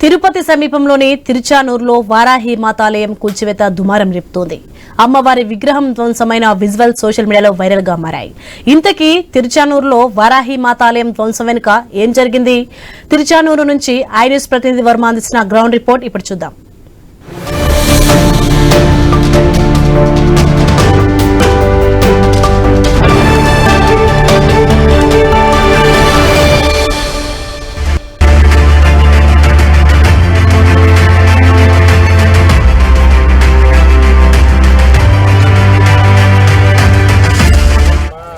తిరుపతి సమీపంలోని తిరుచానూరులో వారాహి మాతాలయం కూల్చివేత దుమారం రేపుతోంది. అమ్మవారి విగ్రహం ధ్వంసమైన విజువల్ సోషల్ మీడియాలో వైరల్ గా మారాయి. ఇంతకీ తిరుచానూరులో వారాహి మాతాలయం ధ్వంసం వెనుక ఏం జరిగింది? తిరుచానూరు నుంచి ఐ న్యూస్ ప్రతినిధి వర్మ అందిస్తున్న గ్రౌండ్ రిపోర్ట్ ఇప్పుడు చూద్దాం.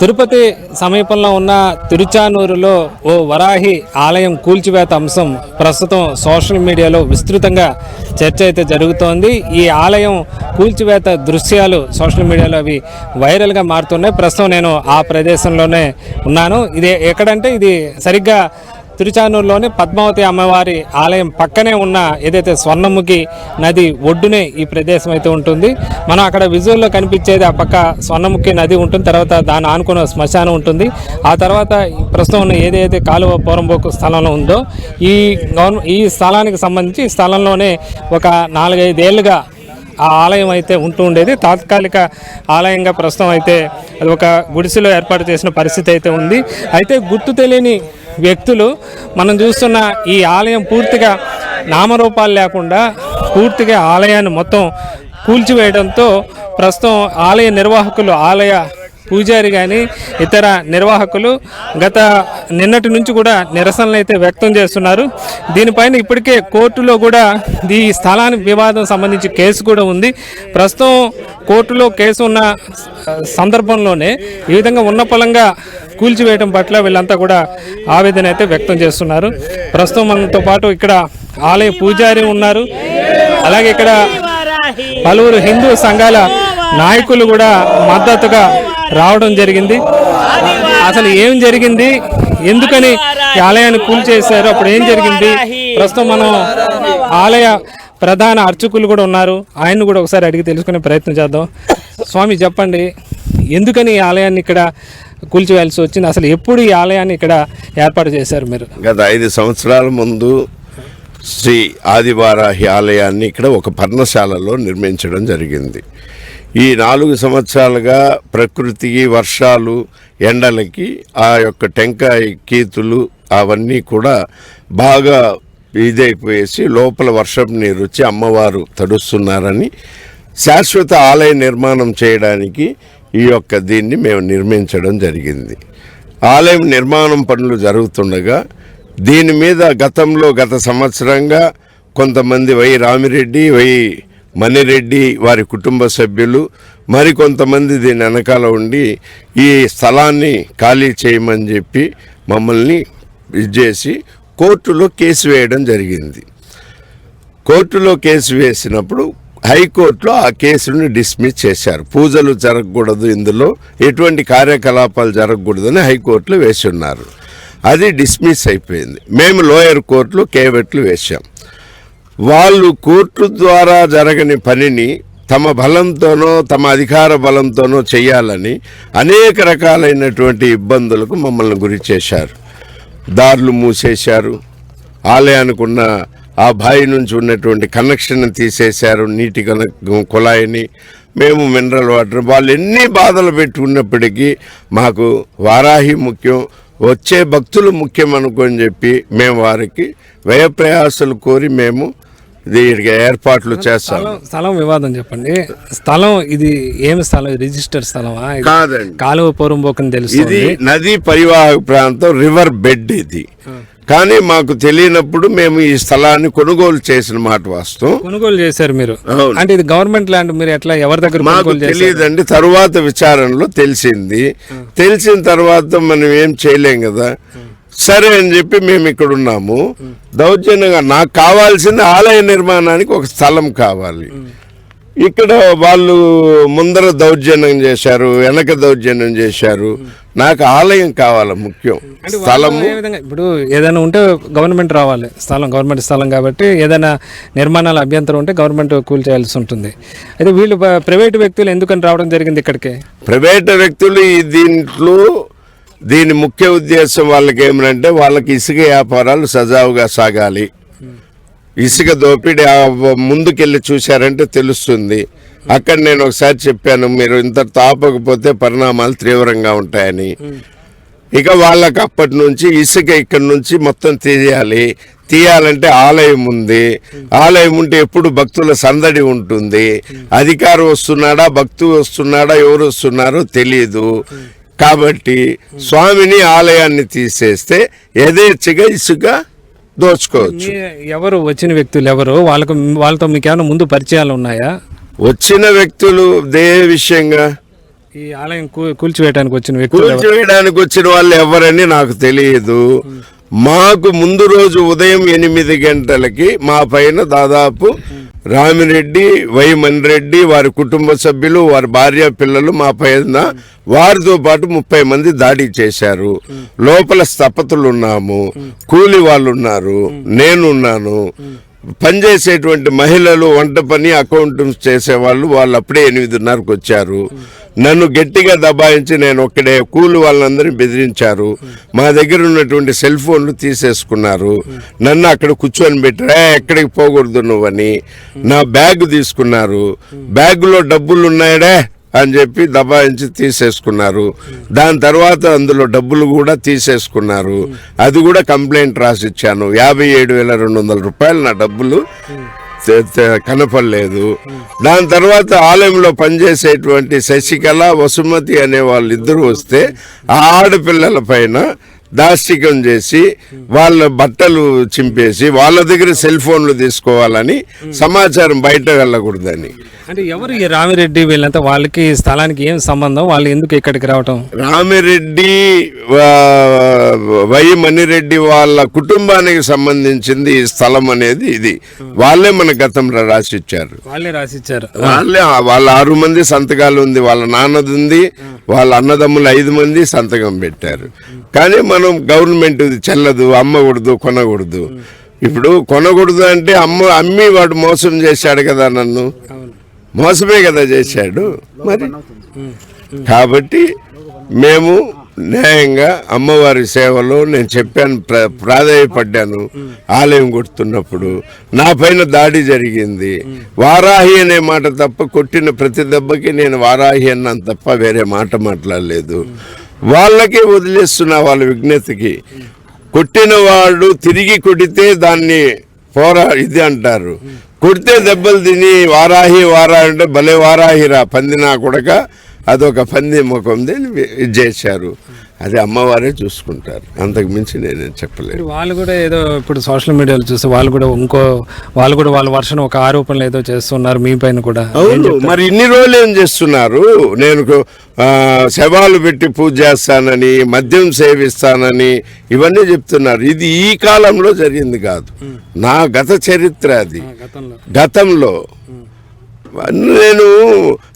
తిరుపతి సమీపంలో ఉన్న తిరుచానూరులో ఓ వరాహి ఆలయం కూల్చివేత అంశం ప్రస్తుతం సోషల్ మీడియాలో విస్తృతంగా చర్చ అయితే జరుగుతోంది. ఈ ఆలయం కూల్చివేత దృశ్యాలు సోషల్ మీడియాలో అవి వైరల్గా మారుతున్నాయి. ప్రస్తుతం నేను ఆ ప్రదేశంలోనే ఉన్నాను. ఇది ఎక్కడంటే ఇది సరిగ్గా తిరుచానూరులోని పద్మావతి అమ్మవారి ఆలయం పక్కనే ఉన్న ఏదైతే స్వర్ణముఖి నది ఒడ్డునే ఈ ప్రదేశం అయితే ఉంటుంది. మనం అక్కడ విజువల్లో కనిపించేది ఆ పక్క స్వర్ణముఖి నది ఉంటుంది, తర్వాత దాన్ని ఆనుకున్న శ్మశానం ఉంటుంది. ఆ తర్వాత ప్రస్తుతం ఉన్న ఏదైతే కాలువ పోరంబోకు స్థలంలో ఉందో ఈ స్థలానికి సంబంధించి ఈ స్థలంలోనే ఒక 4-5 ఏళ్ళుగా ఆ ఆలయం అయితే ఉంటూ ఉండేది. తాత్కాలిక ఆలయంగా ప్రస్తుతం అయితే అది ఒక గుడిసెలో ఏర్పాటు చేసిన పరిస్థితి అయితే ఉంది. అయితే గుర్తు తెలియని వ్యక్తులు మనం చూస్తున్న ఈ ఆలయం పూర్తిగా నామరూపాలు లేకుండా పూర్తిగా ఆలయాన్ని మొత్తం కూల్చివేయడంతో ప్రస్తుతం ఆలయ నిర్వాహకులు, ఆలయ పూజారి కానీ ఇతర నిర్వాహకులు నిన్నటి నుంచి కూడా నిరసనలు అయితే వ్యక్తం చేస్తున్నారు. దీనిపైన ఇప్పటికే కోర్టులో కూడా ఈ స్థలానికి వివాదం సంబంధించి కేసు కూడా ఉంది. ప్రస్తుతం కోర్టులో కేసు ఉన్న సందర్భంలోనే ఈ విధంగా ఉన్న పొలంగా కూల్చివేయడం పట్ల వీళ్ళంతా కూడా ఆవేదన అయితే వ్యక్తం చేస్తున్నారు. ప్రస్తుతం మనతో పాటు ఇక్కడ ఆలయ పూజారి ఉన్నారు. అలాగే ఇక్కడ పలువురు హిందూ సంఘాల నాయకులు కూడా మద్దతుగా రావడం జరిగింది. అసలు ఏం జరిగింది, ఎందుకని ఈ ఆలయాన్ని కూల్చేశారు, అప్పుడు ఏం జరిగింది, ప్రస్తుతం మనం ఆలయ ప్రధాన అర్చకులు కూడా ఉన్నారు, ఆయన్ని కూడా ఒకసారి అడిగి తెలుసుకునే ప్రయత్నం చేద్దాం. స్వామి చెప్పండి, ఎందుకని ఈ ఆలయాన్ని ఇక్కడ కూల్చివేయాల్సి వచ్చింది? అసలు ఎప్పుడు ఈ ఆలయాన్ని ఇక్కడ ఏర్పాటు చేశారు మీరు? గత 5 సంవత్సరాల ముందు శ్రీ ఆదివారాహి ఆలయాన్ని ఇక్కడ ఒక పర్ణశాలలో నిర్మించడం జరిగింది. ఈ 4 సంవత్సరాలుగా ప్రకృతికి, వర్షాలు, ఎండలకి ఆ యొక్క టెంకాయ కీతులు అవన్నీ కూడా బాగా ఇదైపోయేసి లోపల వర్షం నీరు వచ్చి అమ్మవారు తడుస్తున్నారని శాశ్వత ఆలయ నిర్మాణం చేయడానికి దీన్ని మేము నిర్మించడం జరిగింది. ఆలయం నిర్మాణం పనులు జరుగుతుండగా దీని మీద గత సంవత్సరంగా కొంతమంది వై రామిరెడ్డి, వై మణిరెడ్డి వారి కుటుంబ సభ్యులు మరికొంతమంది దీని వెనకాల ఉండి ఈ స్థలాన్ని ఖాళీ చేయమని చెప్పి మమ్మల్ని చేసి కోర్టులో కేసు వేయడం జరిగింది. కోర్టులో కేసు వేసినప్పుడు హైకోర్టులో ఆ కేసును డిస్మిస్ చేశారు. పూజలు జరగకూడదు, ఇందులో ఎటువంటి కార్యకలాపాలు జరగకూడదని హైకోర్టులో వేసి ఉన్నారు. అది డిస్మిస్ అయిపోయింది. మేము లోయర్ కోర్టులో కేవెట్లు వేశాం. వాళ్ళు కోర్టు ద్వారా జరగని పనిని తమ బలంతోనో తమ అధికార బలంతోనో చేయాలని అనేక రకాలైనటువంటి ఇబ్బందులకు మమ్మల్ని గురి చేశారు. దారులు మూసేశారు, ఆలయానికి ఉన్న ఆ బావి నుంచి ఉన్నటువంటి కనెక్షన్ తీసేశారు, నీటి కుళాయిని. మేము మినరల్ వాటర్, వాళ్ళు ఎన్ని బాధలు పెట్టుకున్నప్పటికీ మాకు వారాహి ముఖ్యం, వచ్చే భక్తులు ముఖ్యం అనుకొని చెప్పి మేము వారికి వ్యయప్రయాసాలు కోరి మేము దీనికి ఏర్పాట్లు చేస్తాం. స్థలం వివాదం చెప్పండి. స్థలం ఇది ఏమి స్థలం? రిజిస్టర్ స్థలమా? కాదండి, కాలువ పోరంబోకని తెలుసు. ఇది నదీ పరివాహక ప్రాంతం, రివర్ బెడ్ ఇది. కానీ మాకు తెలియనప్పుడు మేము ఈ స్థలాన్ని కొనుగోలు చేసిన మాట వాస్తవం. కొనుగోలు చేశారు మీరు? అంటే ఇది గవర్నమెంట్ ల్యాండ్, మీరు ఎట్లా, ఎవరి దగ్గర? మాకు తెలియదండి, తరువాత విచారణలో తెలిసింది. తెలిసిన తర్వాత మనం ఏం చేయలేం కదా. సరే అని చెప్పి మేము ఇక్కడ ఉన్నాము. దౌర్జన్యంగా నాకు కావాల్సింది ఆలయ నిర్మాణానికి ఒక స్థలం కావాలి. ఇక్కడ వాళ్ళు ముందర దౌర్జన్యం చేశారు, వెనక దౌర్జన్యం చేశారు. నాకు ఆలయం కావాలి ముఖ్యం, స్థలము. ఇప్పుడు ఏదైనా ఉంటే గవర్నమెంట్ రావాలి, స్థలం గవర్నమెంట్ స్థలం కాబట్టి ఏదైనా నిర్మాణాల అభ్యంతరం ఉంటే గవర్నమెంట్ కూల్చేయాల్సి ఉంటుంది. అయితే వీళ్ళు ప్రైవేటు వ్యక్తులు ఎందుకని రావడం జరిగింది ఇక్కడికి? ప్రైవేటు వ్యక్తులు దీని ముఖ్య ఉద్దేశం వాళ్ళకి ఏమంటే వాళ్ళకి ఇసుక వ్యాపారాలు సజావుగా సాగాలి, ఇసుక దోపిడీ ముందుకెళ్ళి చూశారంటే తెలుస్తుంది. అక్కడ నేను ఒకసారి చెప్పాను, మీరు ఇంత తాపకపోతే పరిణామాలు తీవ్రంగా ఉంటాయని. ఇక వాళ్ళకి అప్పటి నుంచి ఇసుక ఇక్కడ నుంచి మొత్తం తీయాలంటే ఆలయం ఉంది. ఆలయం ఉంటే ఎప్పుడు భక్తుల సందడి ఉంటుంది. అధికారం వస్తున్నాడా, భక్తులు వస్తున్నాడా, ఎవరు వస్తున్నారో తెలియదు. కాబట్టి స్వామిని ఆలయాన్ని తీసేస్తే యథేచ్ఛగా ఇసుక దోచుకోవచ్చు. ఎవరు వచ్చిన వ్యక్తులు ఎవరు, వాళ్ళతో మీకు ఏమైనా ముందు పరిచయాలు ఉన్నాయా? వచ్చిన వ్యక్తులు విషయంగా ఈ ఆలయం కూల్చివేయడానికి వచ్చిన వ్యక్తులు, కూల్చివేయడానికి వచ్చిన వాళ్ళు ఎవరని నాకు తెలియదు. మాకు ముందు రోజు ఉదయం 8 గంటలకి మా పైన దాదాపు రామిరెడ్డి, వైమన్రెడ్డి, వారి కుటుంబ సభ్యులు, వారి భార్య పిల్లలు మా పైన, వారితో పాటు 30 మంది దాడి చేశారు. లోపల స్థపతులు ఉన్నాము, కూలి వాళ్ళు ఉన్నారు, నేనున్నాను. పనిచేసేటువంటి మహిళలు, వంట పని, అకౌంటెంట్స్ చేసేవాళ్ళు, వాళ్ళు అప్పుడే 8:30కు వచ్చారు. నన్ను గట్టిగా దబాయించి నేను ఒక్కడే, కూలి వాళ్ళందరినీ బెదిరించారు. మా దగ్గర ఉన్నటువంటి సెల్ ఫోన్లు తీసేసుకున్నారు. నన్ను అక్కడ కూర్చొని పెట్టారు, ఎక్కడికి పోకూడదు నువ్వని. నా బ్యాగ్ తీసుకున్నారు, బ్యాగులో డబ్బులు ఉన్నాయడే అని చెప్పి దబాయించి తీసేసుకున్నారు. దాని తర్వాత అందులో డబ్బులు కూడా తీసేసుకున్నారు. అది కూడా కంప్లైంట్ రాసిచ్చాను. 57,200 రూపాయలు నా డబ్బులు కనపడలేదు. దాని తర్వాత ఆలయంలో పనిచేసేటువంటి శశికళ, వసుమతి అనే వాళ్ళిద్దరూ వస్తే ఆ ఆడపిల్లల పైన దాష్టికం చేసి వాళ్ళ బట్టలు చింపేసి వాళ్ళ దగ్గర సెల్ ఫోన్లు తీసుకోవాలని, సమాచారం బయట వెళ్ళకూడదని. అంటే ఎవరు ఈ రామిరెడ్డి వీళ్ళంతా, వాళ్ళకి స్థలానికి ఏం సంబంధం, వాళ్ళు ఎందుకు ఇక్కడికి రావటం? రామిరెడ్డి, వై మణిరెడ్డి వాళ్ళ కుటుంబానికి సంబంధించింది ఈ స్థలం అనేది. ఇది వాళ్ళే మన గతంలో రాసిచ్చారు. వాళ్ళే వాళ్ళ 6 మంది సంతకాలు ఉంది, వాళ్ళ నాన్నది ఉంది, వాళ్ళ అన్నదమ్ములు 5 మంది సంతకం పెట్టారు. కానీ మనం గవర్నమెంట్ చెల్లదు, అమ్మకూడదు, కొనకూడదు. ఇప్పుడు కొనకూడదు అంటే అమ్మి వాడు మోసం చేశాడు కదా, నన్ను మోసమే కదా చేశాడు మరి. కాబట్టి మేము న్యాయంగా అమ్మవారి సేవలో నేను చెప్పాను, ప్రాధాయపడ్డాను. ఆలయం కొడుతున్నప్పుడు నా పైన దాడి జరిగింది. వారాహి అనే మాట తప్ప, కొట్టిన ప్రతి దెబ్బకి నేను వారాహి అన్నాను తప్ప వేరే మాట మాట్లాడలేదు. వాళ్ళకే వదిలేస్తున్నా, వాళ్ళ విజ్ఞతకి. కొట్టిన వాడు తిరిగి కొడితే దాన్ని ఇది అంటారు, కొడితే దెబ్బలు తిని వారాహి అంటే భలే వారాహిరా పందినా కొడక, అదొక పంది ముఖం ఇది చేశారు. అది అమ్మవారే చూసుకుంటారు, అంతకు మించి నేనేం చెప్పలేదు. వాళ్ళు కూడా ఏదో ఇప్పుడు సోషల్ మీడియాలో చూస్తే వాళ్ళు కూడా వాళ్ళ వర్షం ఒక ఆరోపణలు ఏదో చేస్తున్నారు మీ పైన కూడా. అవును, మరి ఇన్ని రోజులు ఏం చేస్తున్నారు? నేను శవాలు పెట్టి పూజ చేస్తానని, మద్యం సేవిస్తానని ఇవన్నీ చెప్తున్నారు. ఇది ఈ కాలంలో జరిగింది కాదు, నా గత చరిత్ర అది. గతంలో నేను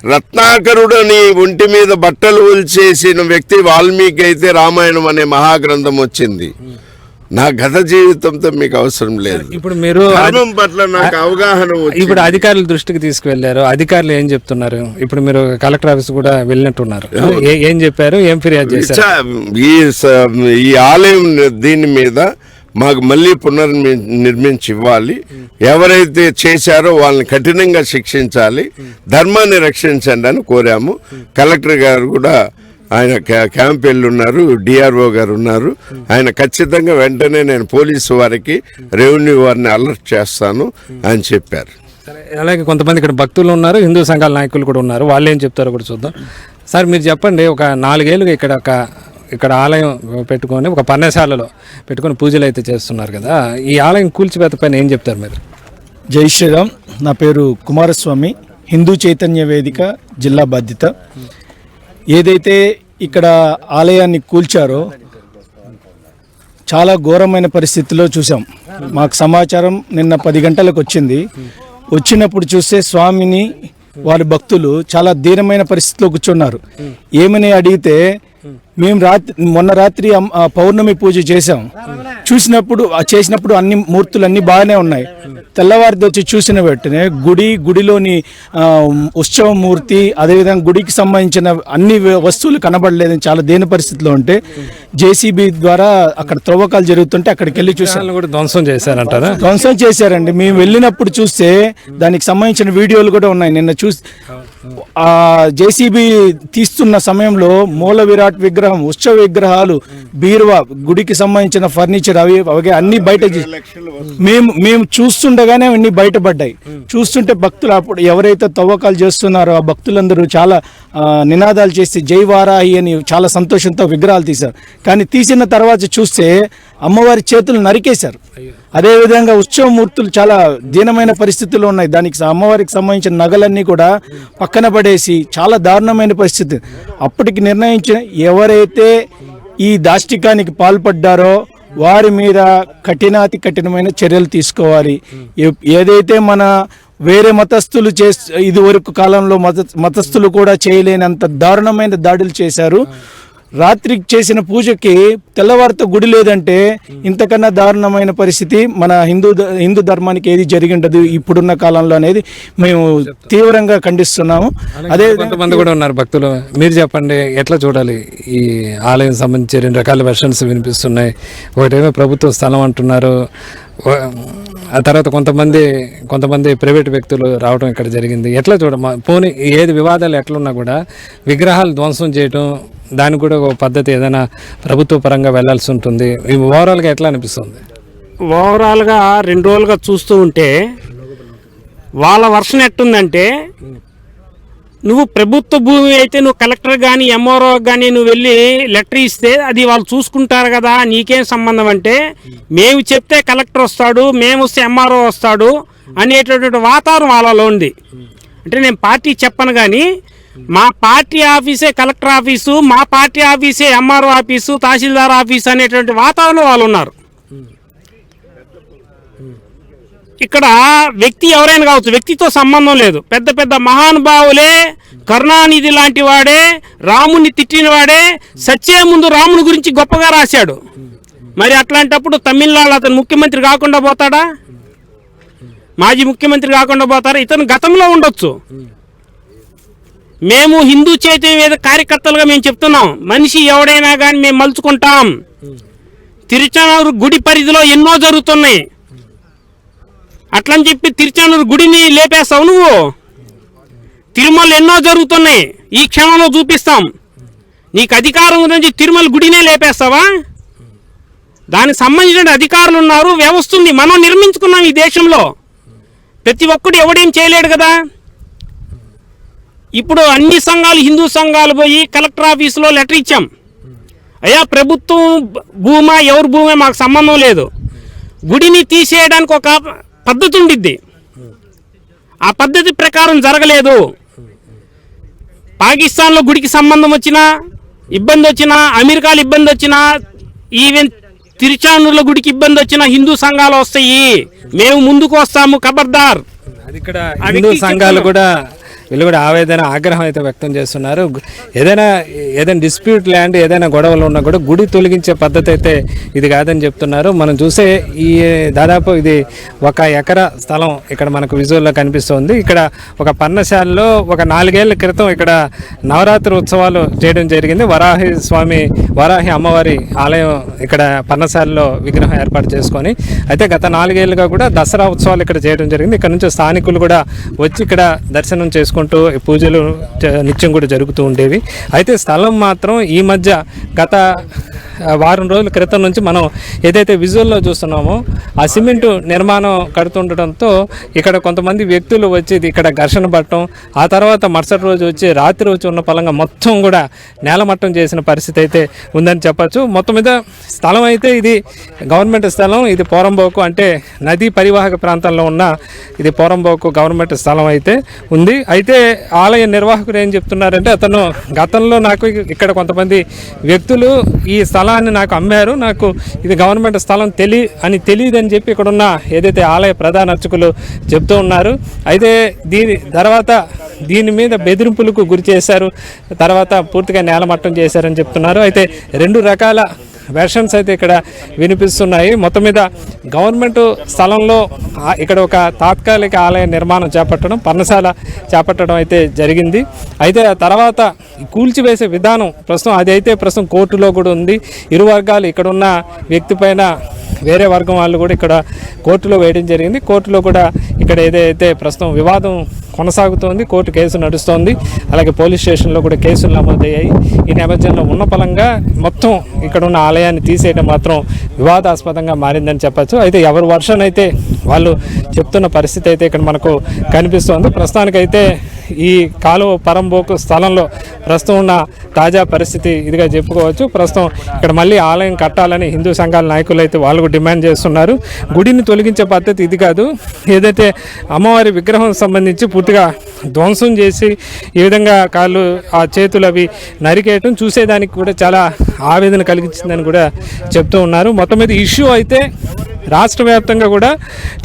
రత్నాకరుడని ఒంటి మీద బట్టలు ఒలిచేసిన వ్యక్తి వాల్మీకి అయితే రామాయణం అనే మహాగ్రంథం వచ్చింది. నా గత జీవితంతో మీకు అవసరం లేదు. ఇప్పుడు మీరు ధర్మం పట్ల నాకు అవగాహన ఇప్పుడు అధికారుల దృష్టికి తీసుకువెళ్లారు, అధికారులు ఏం చెప్తున్నారు? ఇప్పుడు మీరు కలెక్టర్ ఆఫీస్ కూడా వెళ్ళినట్టున్నారు, ఏం చెప్పారు, ఏం ఫిర్యాదు చేశారు? ఈ ఆలయం దీని మీద మాకు మళ్ళీ పునర్నిర్మించి ఇవ్వాలి. ఎవరైతే చేశారో వాళ్ళని కఠినంగా శిక్షించాలి, ధర్మాన్ని రక్షించండి అని కోరాము. కలెక్టర్ గారు కూడా ఆయన క్యాంప్ వెళ్ళి ఉన్నారు, డిఆర్ఓ గారు ఉన్నారు. ఆయన ఖచ్చితంగా వెంటనే నేను పోలీసు వారికి, రెవెన్యూ వారిని అలర్ట్ చేస్తాను అని చెప్పారు. అలాగే కొంతమంది ఇక్కడ భక్తులు ఉన్నారు, హిందూ సంఘాల నాయకులు కూడా ఉన్నారు, వాళ్ళు ఏం చెప్తారో కూడా చూద్దాం. సార్ మీరు చెప్పండి, ఒక 4 ఏళ్ళుగా ఇక్కడ ఆలయం పెట్టుకొని, ఒక పర్ణశాలలో పెట్టుకొని పూజలు అయితే చేస్తున్నారు కదా, ఈ ఆలయం కూల్చివేత పైన ఏం చెప్తారు మీరు? జై శ్రీరామ్. నా పేరు కుమారస్వామి, హిందూ చైతన్య వేదిక జిల్లా బాధ్యత. ఏదైతే ఇక్కడ ఆలయాన్ని కూల్చారో చాలా ఘోరమైన పరిస్థితిలో చూసాం. మాకు సమాచారం నిన్న 10 గంటలకు వచ్చింది. వచ్చినప్పుడు చూస్తే స్వామిని వారి భక్తులు చాలా దీనమైన పరిస్థితిలో కూర్చున్నారు. ఏమని అడిగితే మేము మొన్న రాత్రి పౌర్ణమి పూజ చేసాం. చేసినప్పుడు అన్ని మూర్తులు అన్ని బాగానే ఉన్నాయి. తెల్లవారిది వచ్చి చూసిన వెంటనే గుడిలోని ఉత్సవ మూర్తి, అదేవిధంగా గుడికి సంబంధించిన అన్ని వస్తువులు కనబడలేదని చాలా దేని పరిస్థితిలో ఉంటే జేసీబీ ద్వారా అక్కడ త్రవ్వకాలు జరుగుతుంటే అక్కడికి వెళ్ళి చూసాను. కూడా ధ్వంసం చేశారంటారా? ధ్వంసం చేశారండి. మేము వెళ్ళినప్పుడు చూస్తే దానికి సంబంధించిన వీడియోలు కూడా ఉన్నాయి. నిన్న ఆ జేసీబీ తీస్తున్న సమయంలో మూల విరాట్ విగ్రహం, ఉత్సవ విగ్రహాలు, బీరువా, గుడికి సంబంధించిన ఫర్నిచర్ అవి అన్ని బయట మేము చూస్తుండగానే అన్ని బయటపడ్డాయి. చూస్తుంటే భక్తులు అప్పుడు ఎవరైతే తవ్వకాలు చేస్తున్నారో ఆ భక్తులందరూ చాలా నినాదాలు చేసి జై వారాహి అని చాలా సంతోషంతో విగ్రహాలు తీశారు. కానీ తీసిన తర్వాత చూస్తే అమ్మవారి చేతులు నరికేశారు. అదేవిధంగా ఉత్సవ మూర్తులు చాలా దీనమైన పరిస్థితుల్లో ఉన్నాయి. దానికి అమ్మవారికి సంబంధించిన నగలన్నీ కూడా పక్కన పడేసి చాలా దారుణమైన పరిస్థితి. అప్పటికి నిర్ణయించిన ఎవరైతే ఈ దాష్టికానికి పాల్పడ్డారో వారి మీద కఠినమైన చర్యలు తీసుకోవాలి. ఏదైతే మన వేరే మతస్థులు ఇది వరకు కాలంలో మతస్థులు కూడా చేయలేనంత దారుణమైన దాడులు చేశారు. రాత్రి చేసిన పూజకి తెల్లవారితో గుడి లేదంటే ఇంతకన్నా దారుణమైన పరిస్థితి మన హిందూ ధర్మానికి ఏది జరిగి ఉండదు ఇప్పుడున్న కాలంలో అనేది మేము తీవ్రంగా ఖండిస్తున్నాము. అదే కొంతమంది కూడా ఉన్నారు భక్తులు. మీరు చెప్పండి, ఎట్లా చూడాలి? ఈ ఆలయం సంబంధించి రెండు రకాల వెర్షన్స్ వినిపిస్తున్నాయి. ఒకటేమో ప్రభుత్వ స్థలం అంటున్నారు, ఆ తర్వాత కొంతమంది ప్రైవేట్ వ్యక్తులు రావడం ఇక్కడ జరిగింది. ఎట్లా పోనీ ఏది వివాదాలు ఎట్లున్నా కూడా విగ్రహాలు ధ్వంసం చేయడం, దానికి కూడా ఒక పద్ధతి ఏదైనా ప్రభుత్వ పరంగా వెళ్లాల్సి ఉంటుంది. ఓవరాల్గా ఎట్లా అనిపిస్తుంది? ఓవరాల్గా 2 రోజులుగా చూస్తూ ఉంటే వాళ్ళ వర్షన్ ఎట్టుందంటే, నువ్వు ప్రభుత్వ భూమి అయితే నువ్వు కలెక్టర్ కానీ ఎంఆర్ఓ కానీ నువ్వు వెళ్ళి లెటర్ ఇస్తే అది వాళ్ళు చూసుకుంటారు కదా, నీకేం సంబంధం అంటే, మేము చెప్తే కలెక్టర్ వస్తాడు, మేము వస్తే ఎంఆర్ఓ వస్తాడు అనేటటువంటి వాతావరణం వాళ్ళలో ఉంది. అంటే నేను పార్టీ చెప్పను కానీ మా పార్టీ ఆఫీసే కలెక్టర్ ఆఫీసు, మా పార్టీ ఆఫీసే ఎంఆర్ఓ ఆఫీసు, తహసీల్దార్ ఆఫీసు అనేటువంటి వాతావరణం వాళ్ళు ఉన్నారు. ఇక్కడ వ్యక్తి ఎవరైనా కావచ్చు, వ్యక్తితో సంబంధం లేదు. పెద్ద పెద్ద మహానుభావులే, కరుణానిధి లాంటి వాడే, రాముని తిట్టిన వాడే సచ్చే ముందు రాముని గురించి గొప్పగా రాశాడు. మరి అట్లాంటప్పుడు తమిళనాడు అతను ముఖ్యమంత్రి కాకుండా పోతాడా? మాజీ ముఖ్యమంత్రి కాకుండా పోతారా? ఇతను గతంలో ఉండొచ్చు. మేము హిందూ చైతన్య వేద కార్యకర్తలుగా మేము చెప్తున్నాం, మనిషి ఎవడైనా కానీ మేము మలుచుకుంటాం. తిరుచానూరు గుడి పరిధిలో ఎన్నో జరుగుతున్నాయి. అట్లని చెప్పి తిరుచానూరు గుడిని లేపేస్తావు నువ్వు? తిరుమల ఎన్నో జరుగుతున్నాయి, ఈ క్షణంలో చూపిస్తాం. నీకు అధికారం గురించి తిరుమల గుడినే లేపేస్తావా? దానికి సంబంధించిన అధికారులు ఉన్నారు, వ్యవస్థ ఉంది. మనం నిర్మించుకున్నాం ఈ దేశంలో. ప్రతి ఒక్కడు ఎవడేం చేయలేడు కదా. ఇప్పుడు అన్ని సంఘాలు, హిందూ సంఘాలు పోయి కలెక్టర్ ఆఫీసులో లెటర్ ఇచ్చాం, అయ్యా ప్రభుత్వం భూమా ఎవరి భూమే మాకు సంబంధం లేదు, గుడిని తీసేయడానికి ఒక పద్ధతి ఉండిద్ది, ఆ పద్ధతి ప్రకారం జరగలేదు. పాకిస్తాన్లో గుడికి సంబంధం వచ్చినా, ఇబ్బంది వచ్చినా, అమెరికాలో ఇబ్బంది వచ్చినా, ఈవెన్ తిరుచానూరులో గుడికి ఇబ్బంది వచ్చినా హిందూ సంఘాలు వస్తాయి, మేము ముందుకు వస్తాము, ఖబర్దార్. అది ఇక్కడ హిందూ సంఘాలు కూడా వీళ్ళు కూడా ఆవేదన, ఆగ్రహం అయితే వ్యక్తం చేస్తున్నారు. ఏదైనా డిస్ప్యూట్ ల్యాండ్, ఏదైనా గొడవలు ఉన్నా కూడా గుడి తొలగించే పద్ధతి అయితే ఇది కాదని చెప్తున్నారు. మనం చూసే ఈ దాదాపు ఇది 1 ఎకరా స్థలం ఇక్కడ మనకు విజువల్లో కనిపిస్తుంది. ఇక్కడ ఒక పర్ణశాలలో ఒక 4 ఏళ్ల క్రితం ఇక్కడ నవరాత్రి ఉత్సవాలు చేయడం జరిగింది. వారాహి అమ్మవారి ఆలయం ఇక్కడ పర్ణశాలలో విగ్రహం ఏర్పాటు చేసుకొని, అయితే గత 4 ఏళ్ళుగా కూడా దసరా ఉత్సవాలు ఇక్కడ చేయడం జరిగింది. ఇక్కడ నుంచి స్థానికులు కూడా వచ్చి ఇక్కడ దర్శనం చేసుకుంటూ పూజలు నిత్యం కూడా జరుగుతూ ఉండేవి. అయితే స్థలం మాత్రం ఈ మధ్య గత వారం రోజుల క్రితం నుంచి మనం ఏదైతే విజువల్లో చూస్తున్నామో ఆ సిమెంటు నిర్మాణం కడుతుండటంతో ఇక్కడ కొంతమంది వ్యక్తులు వచ్చి ఇక్కడ ఘర్షణ పడటం, ఆ తర్వాత మరుసటి రోజు వచ్చి రాత్రి వచ్చి ఉన్న పలంగా మొత్తం కూడా నేలమట్టం చేసిన పరిస్థితి అయితే ఉందని చెప్పచ్చు. మొత్తం మీద స్థలం అయితే ఇది గవర్నమెంట్ స్థలం. ఇది పోరంబోకు అంటే నదీ పరివాహక ప్రాంతంలో ఉన్న ఇది పోరంబోకు గవర్నమెంట్ స్థలం అయితే ఉంది. అయితే ఆలయ నిర్వాహకుడు ఏం చెప్తున్నారంటే, అతను గతంలో నాకు ఇక్కడ కొంతమంది వ్యక్తులు ఈ స్థలాన్ని నాకు అమ్మారు, నాకు ఇది గవర్నమెంట్ స్థలం తెలియదని చెప్పి ఇక్కడున్న ఏదైతే ఆలయ ప్రధాన అర్చకులు చెప్తూ ఉన్నారు. అయితే దీని తర్వాత దీని మీద బెదిరింపులకు గురి చేశారు, తర్వాత పూర్తిగా నేలమట్టం చేశారని చెప్తున్నారు. అయితే 2 రకాల వెర్షన్స్ అయితే ఇక్కడ వినిపిస్తున్నాయి. మొత్తం మీద గవర్నమెంట్ స్థలంలో ఇక్కడ ఒక తాత్కాలిక ఆలయ నిర్మాణం చేపట్టడం, పర్ణశాల చేపట్టడం అయితే జరిగింది. అయితే ఆ తర్వాత కూల్చివేసే విధానం ప్రస్తుతం కోర్టులో కూడా ఉంది. ఇరు వర్గాలు ఇక్కడ ఉన్న వ్యక్తి పైన వేరే వర్గం వాళ్ళు కూడా ఇక్కడ కోర్టులో వేయడం జరిగింది. కోర్టులో కూడా ఇక్కడ ఏదైతే ప్రస్తుతం వివాదం కొనసాగుతోంది, కోర్టు కేసు నడుస్తోంది, అలాగే పోలీస్ స్టేషన్లో కూడా కేసులు నమోదయ్యాయి. ఈ నేపథ్యంలో ఉన్న పలంగా మొత్తం ఇక్కడ ఉన్న ఆలయాన్ని తీసేయడం మాత్రం వివాదాస్పదంగా మారిందని చెప్పచ్చు. అయితే ఎవరి వర్షన్ అయితే వాళ్ళు చెప్తున్న పరిస్థితి అయితే ఇక్కడ మనకు కనిపిస్తోంది. ప్రస్తుతానికైతే ఈ కాలువ పరంబోకు స్థలంలో ప్రస్తుతం ఉన్న తాజా పరిస్థితి ఇదిగా చెప్పుకోవచ్చు. ప్రస్తుతం ఇక్కడ మళ్ళీ ఆలయం కట్టాలని హిందూ సంఘాల నాయకులు అయితే వాళ్ళు డిమాండ్ చేస్తున్నారు. గుడిని తొలగించే పద్ధతి ఇది కాదు. ఏదైతే అమ్మవారి విగ్రహం సంబంధించి పూర్తిగా ధ్వంసం చేసి ఈ విధంగా కాళ్ళు ఆ చేతులు అవి నరికేయటం చూసేదానికి కూడా చాలా ఆవేదన కలిగించిందని కూడా చెప్తూ ఉన్నారు. మొత్తం మీద ఇష్యూ అయితే రాష్ట్ర వ్యాప్తంగా కూడా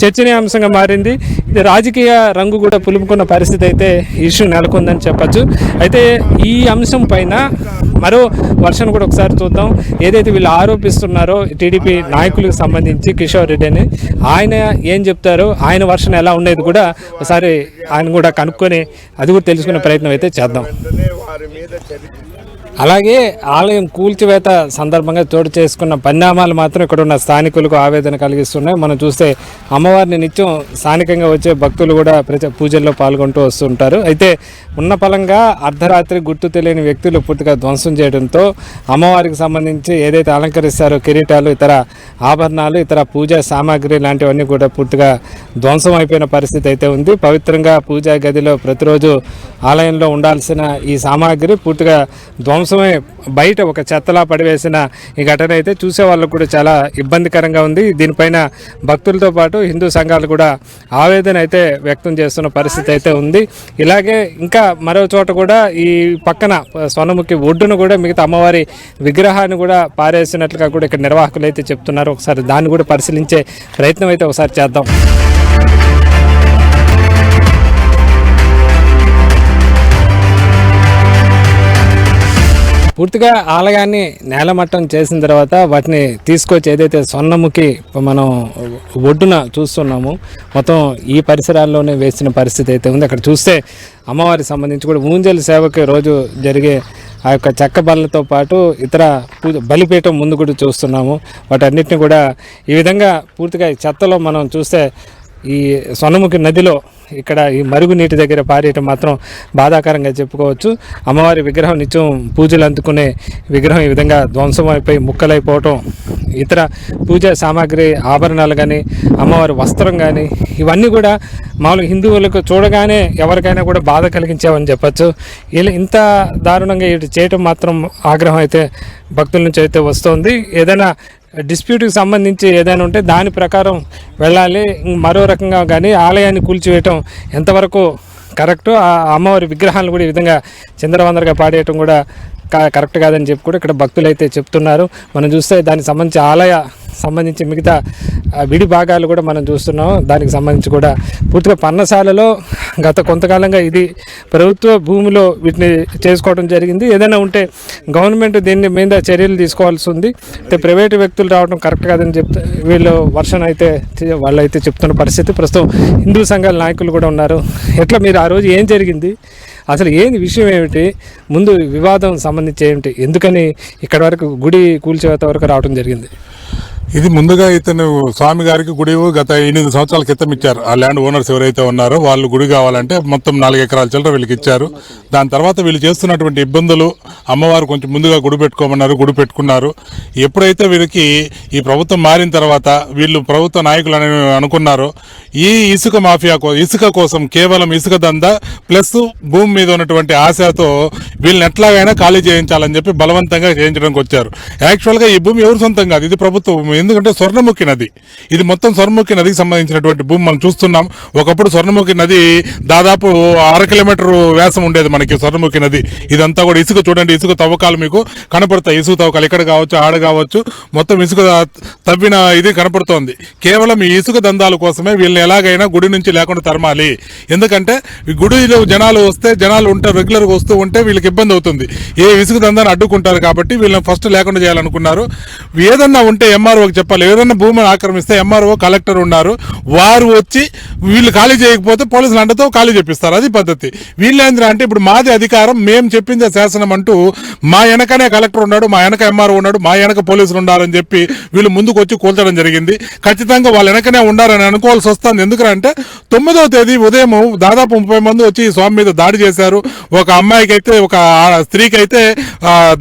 చర్చనీయాంశంగా మారింది. ఇది రాజకీయ రంగు కూడా పులుముకున్న పరిస్థితి అయితే ఇష్యూ నెలకొందని చెప్పచ్చు. అయితే ఈ అంశం పైన మరో వర్షన్ కూడా ఒకసారి చూద్దాం. ఏదైతే వీళ్ళు ఆరోపిస్తున్నారో టీడీపీ నాయకులకు సంబంధించి కిషోర్ రెడ్డి అని, ఆయన ఏం చెప్తారో, ఆయన వర్షన్ ఎలా ఉండేది కూడా ఒకసారి ఆయన కూడా కనుక్కొని అది కూడా తెలుసుకునే ప్రయత్నం అయితే చేద్దాం. అలాగే ఆలయం కూల్చివేత సందర్భంగా చోటు చేసుకున్న పరిణామాలు మాత్రం ఇక్కడ ఉన్న స్థానికులకు ఆవేదన కలిగిస్తున్నాయి. మనం చూస్తే అమ్మవారిని నిత్యం స్థానికంగా వచ్చే భక్తులు కూడా పూజల్లో పాల్గొంటూ వస్తుంటారు. అయితే ఉన్న పలంగా అర్ధరాత్రి గుర్తు తెలియని వ్యక్తులు పూర్తిగా ధ్వంసం చేయడంతో అమ్మవారికి సంబంధించి ఏదైతే అలంకరిస్తారో కిరీటాలు, ఇతర ఆభరణాలు, ఇతర పూజా సామాగ్రి లాంటివన్నీ కూడా పూర్తిగా ధ్వంసం అయిపోయిన పరిస్థితి అయితే ఉంది. పవిత్రంగా పూజా గదిలో ప్రతిరోజు ఆలయంలో ఉండాల్సిన ఈ సామాగ్రి పూర్తిగా ధ్వంసమే బయట ఒక చెత్తలా పడివేసిన ఈ ఘటన అయితే చూసే వాళ్ళకు కూడా చాలా ఇబ్బందికరంగా ఉంది. దీనిపైన భక్తులతో పాటు హిందూ సంఘాలు కూడా ఆవేదన అయితే వ్యక్తం చేస్తున్న పరిస్థితి అయితే ఉంది. ఇలాగే ఇంకా మరో చోట కూడా ఈ పక్కన స్వర్ణముఖి ఒడ్డును కూడా మిగతా అమ్మవారి విగ్రహాన్ని కూడా పారేసినట్లుగా కూడా ఇక్కడ నిర్వాహకులు అయితే చెప్తున్నారు. ఒకసారి దాన్ని కూడా పరిశీలించే ప్రయత్నం అయితే ఒకసారి చేద్దాం. పూర్తిగా ఆలయాన్ని నేలమట్టం చేసిన తర్వాత వాటిని తీసుకొచ్చి ఏదైతే స్వర్ణముఖి మనం ఒడ్డున చూస్తున్నామో మొత్తం ఈ పరిసరాల్లోనే వేసిన పరిస్థితి అయితే ఉంది. అక్కడ చూస్తే అమ్మవారికి సంబంధించి కూడా ఊంజల్ సేవకి రోజు జరిగే ఆ యొక్క చెక్క బల్లతో పాటు ఇతర బలిపీఠం ముందు కూడా చూస్తున్నాము. వాటన్నిటిని కూడా ఈ విధంగా పూర్తిగా చెత్తలో మనం చూస్తే ఈ స్వర్ణముఖి నదిలో ఇక్కడ ఈ మరుగు నీటి దగ్గర పారేయటం మాత్రం బాధాకరంగా చెప్పుకోవచ్చు. అమ్మవారి విగ్రహం నిత్యం పూజలు అందుకునే విగ్రహం ఈ విధంగా ధ్వంసం అయిపోయి ముక్కలైపోవటం, ఇతర పూజా సామాగ్రి ఆభరణాలు కానీ అమ్మవారి వస్త్రం కానీ ఇవన్నీ కూడా మామూలుగా హిందువులకు చూడగానే ఎవరికైనా కూడా బాధ కలిగించామని చెప్పచ్చు. ఇలా ఇంత దారుణంగా ఇటు చేయటం మాత్రం ఆగ్రహం అయితే భక్తుల నుంచి అయితే వస్తుంది. ఏదైనా డిస్ప్యూట్కి సంబంధించి ఏదైనా ఉంటే దాని ప్రకారం వెళ్ళాలి. మరో రకంగా కానీ ఆలయాన్ని కూల్చివేయటం ఎంతవరకు కరెక్టు, ఆ అమ్మవారి విగ్రహాలను కూడా ఈ విధంగా చిందరవందరగా పాడేయటం కూడా కరెక్ట్ కాదని చెప్పి కూడా ఇక్కడ భక్తులు అయితే చెప్తున్నారు. మనం చూస్తే దానికి సంబంధించి ఆలయ సంబంధించి మిగతా విడి భాగాలు కూడా మనం చూస్తున్నాం. దానికి సంబంధించి కూడా పూర్తిగా పర్ణశాలలో గత కొంతకాలంగా ఇది ప్రభుత్వ భూమిలో వీటిని చేసుకోవడం జరిగింది. ఏదైనా ఉంటే గవర్నమెంట్ దీని మీద చర్యలు తీసుకోవాల్సి ఉంది. అయితే ప్రైవేటు వ్యక్తులు రావడం కరెక్ట్ కాదని చెప్తే వీళ్ళు వర్షన్ అయితే వాళ్ళు అయితే చెప్తున్న పరిస్థితి. ప్రస్తుతం హిందూ సంఘాల నాయకులు కూడా ఉన్నారు. ఎట్లా మీరు ఆ రోజు ఏం జరిగింది, అసలు ఏంది విషయం ఏమిటి, ముందు వివాదం సంబంధించి ఏమిటి, ఎందుకని ఇక్కడ వరకు గుడి కూల్చేత వరకు రావడం జరిగింది? ఇది ముందుగా ఇతను స్వామి గారికి గుడి గత 8 సంవత్సరాల క్రితం ఇచ్చారు. ఆ ల్యాండ్ ఓనర్స్ ఎవరైతే ఉన్నారో వాళ్ళు గుడి కావాలంటే మొత్తం 4 ఎకరాల చిల్లర వీళ్ళకి ఇచ్చారు. దాని తర్వాత వీళ్ళు చేస్తున్నటువంటి ఇబ్బందులు, అమ్మవారు కొంచెం ముందుగా గుడి పెట్టుకోమన్నారు, గుడి పెట్టుకున్నారు. ఎప్పుడైతే వీరికి ఈ ప్రభుత్వం మారిన తర్వాత వీళ్ళు ప్రభుత్వ నాయకులు అని అనుకున్నారో ఈ ఇసుక మాఫియా ఇసుక కోసం కేవలం ఇసుక దందా ప్లస్ భూమి మీద ఉన్నటువంటి ఆశతో వీళ్ళని ఎట్లాగైనా ఖాళీ చేయించాలని చెప్పి బలవంతంగా చేయించడానికి వచ్చారు. యాక్చువల్గా ఈ భూమి ఎవరు సొంతం కాదు, ఇది ప్రభుత్వ భూమి. ఎందుకంటే స్వర్ణముఖి నది, ఇది మొత్తం స్వర్ణముఖి నదికి సంబంధించినటువంటి భూమి మనం చూస్తున్నాం. ఒకప్పుడు స్వర్ణముఖి నది దాదాపు 1/2 కిలోమీటర్ వ్యాసం ఉండేది మనకి స్వర్ణముఖి నది. ఇదంతా కూడా ఇసుక, చూడండి ఇసుక తవ్వకాలు మీకు కనపడతాయి. ఇసుక తవ్వకాలు ఇక్కడ కావచ్చు, ఆడ కావచ్చు, మొత్తం ఇసుక తవ్విన ఇది కనపడుతోంది. కేవలం ఈ ఇసుక దందాల కోసమే వీళ్ళని ఎలాగైనా గుడి నుంచి లేకుండా తరమాలి. ఎందుకంటే గుడిలో జనాలు వస్తే, జనాలు ఉంటారు రెగ్యులర్గా వస్తూ ఉంటే వీళ్ళకి ఇబ్బంది అవుతుంది. ఏ ఇసుక దందాన్ని అడ్డుకుంటారు కాబట్టి వీళ్ళని ఫస్ట్ లేకుండా చేయాలనుకున్నారు. ఏదన్నా ఉంటే ఎంఆర్ఓకి చెప్పాలి. ఏదన్నా భూమిని ఆక్రమిస్తే ఎంఆర్ఓ, కలెక్టర్ ఉన్నారు, వారు వచ్చి వీళ్ళు ఖాళీ చేయకపోతే పోలీసులు అండతో ఖాళీ చేపిస్తారు. అది పద్ధతి. వీళ్ళేంద్ర అంటే ఇప్పుడు మాది అధికారం, మేము చెప్పిందే శాసనం అంటూ మా వెనకనే కలెక్టర్ ఉన్నాడు, మా వెనక ఎంఆర్ఓ ఉన్నాడు, మా వెనక పోలీసులు ఉండాలని చెప్పి వీళ్ళు ముందుకు వచ్చి కూల్చడం జరిగింది. ఖచ్చితంగా వాళ్ళ వెనకనే ఉండాలని అనుకోవాల్సి వస్తుంది. ఎందుకంటే 9వ తేదీ ఉదయం దాదాపు 30 మంది వచ్చి ఈ స్వామి మీద దాడి చేశారు. ఒక అమ్మాయికి అయితే, ఒక స్త్రీకి అయితే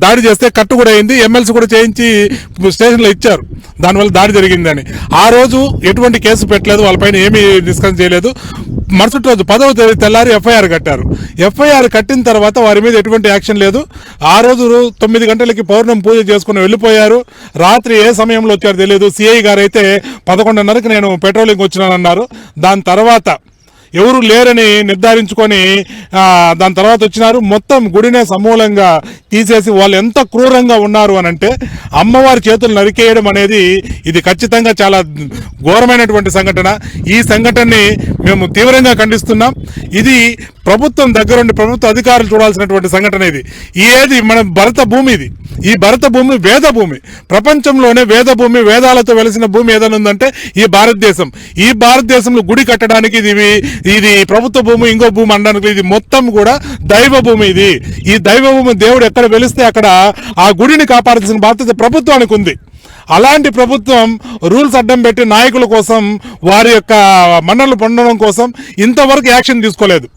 దాడి చేస్తే కట్టు కూడా అయింది. ఎమ్మెల్సీ కూడా చేయించి స్టేషన్లో ఇచ్చారు, దానివల్ల దాడి జరిగిందని. ఆ రోజు ఎటువంటి కేసు పెట్టలేదు, వాళ్ళపైన ఏమీ డిస్కస్ చేయలేదు. మరుసటి రోజు 10వ తేదీ తెల్లారి ఎఫ్ఐఆర్ కట్టారు. ఎఫ్ఐఆర్ కట్టిన తర్వాత వారి మీద ఎటువంటి యాక్షన్ లేదు. ఆ రోజు 9 గంటలకి పౌర్ణమి పూజ చేసుకుని వెళ్ళిపోయారు. రాత్రి ఏ సమయంలో వచ్చారో తెలియదు. సిఐ గారు అయితే 11:30కి నేను పెట్రోలింగ్ వచ్చినానన్నారు. దాని తర్వాత ఎవరు లేరని నిర్ధారించుకొని దాని తర్వాత వచ్చినారు. మొత్తం గుడినే సమూలంగా తీసేసి వాళ్ళు ఎంత క్రూరంగా ఉన్నారు అని అంటే, అమ్మవారి చేతులు నరికేయడం అనేది ఇది ఖచ్చితంగా చాలా ఘోరమైనటువంటి సంఘటన. ఈ సంఘటనని మేము తీవ్రంగా ఖండిస్తున్నాం. ఇది ప్రభుత్వం దగ్గరుండి ప్రభుత్వ అధికారులు చూడాల్సినటువంటి సంఘటన. ఇది మన భరత భూమి. ఈ భరత భూమి వేద భూమి. ప్రపంచంలోనే వేద భూమి, వేదాలతో వెలిసిన భూమి ఏదైనా ఉందంటే ఈ భారతదేశం. ఈ భారతదేశంలో గుడి కట్టడానికి ఇది ప్రభుత్వ భూమి, ఇంకో భూమి అనడానికి ఇది మొత్తం కూడా దైవ భూమి. ఈ దైవ భూమి దేవుడు ఎక్కడ వెలిస్తే అక్కడ ఆ గుడిని కాపాడాల్సిన బాధ్యత ప్రభుత్వానికి ఉంది. అలాంటి ప్రభుత్వం రూల్స్ అడ్డం పెట్టి నాయకుల కోసం, వారి యొక్క మన్నలు పొందడం కోసం ఇంతవరకు యాక్షన్ తీసుకోలేదు.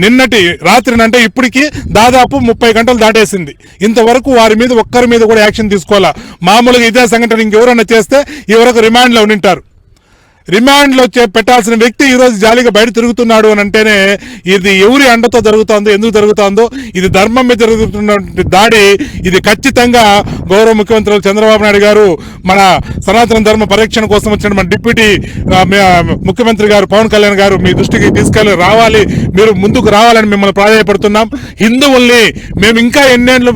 నిన్నటి రాత్రినంటే ఇప్పటికీ దాదాపు 30 గంటలు దాటేసింది. ఇంతవరకు వారి మీద ఒక్కరి మీద కూడా యాక్షన్ తీసుకోవాలా. మామూలుగా ఇదే సంఘటన ఇంకెవరైనా చేస్తే ఈ వరకు రిమాండ్లో ఉండింటారు. రిమాండ్లో పెట్టాల్సిన వ్యక్తి ఈరోజు జాలీగా బయట తిరుగుతున్నాడు అని అంటేనే ఇది ఎవరి అండతో జరుగుతుందో, ఎందుకు జరుగుతుందో, ఇది ధర్మం మీద జరుగుతున్నటువంటి దాడి. ఇది ఖచ్చితంగా గౌరవ ముఖ్యమంత్రి చంద్రబాబు నాయుడు గారు, మన సనాతన ధర్మ పరిరక్షణ కోసం వచ్చిన మన డిప్యూటీ ముఖ్యమంత్రి గారు పవన్ కళ్యాణ్ గారు మీ దృష్టికి తీసుకెళ్ళి రావాలి, మీరు ముందుకు రావాలని మిమ్మల్ని ప్రాధాయపడుతున్నాం. హిందువుల్ని మేము ఇంకా ఎన్నేళ్ళు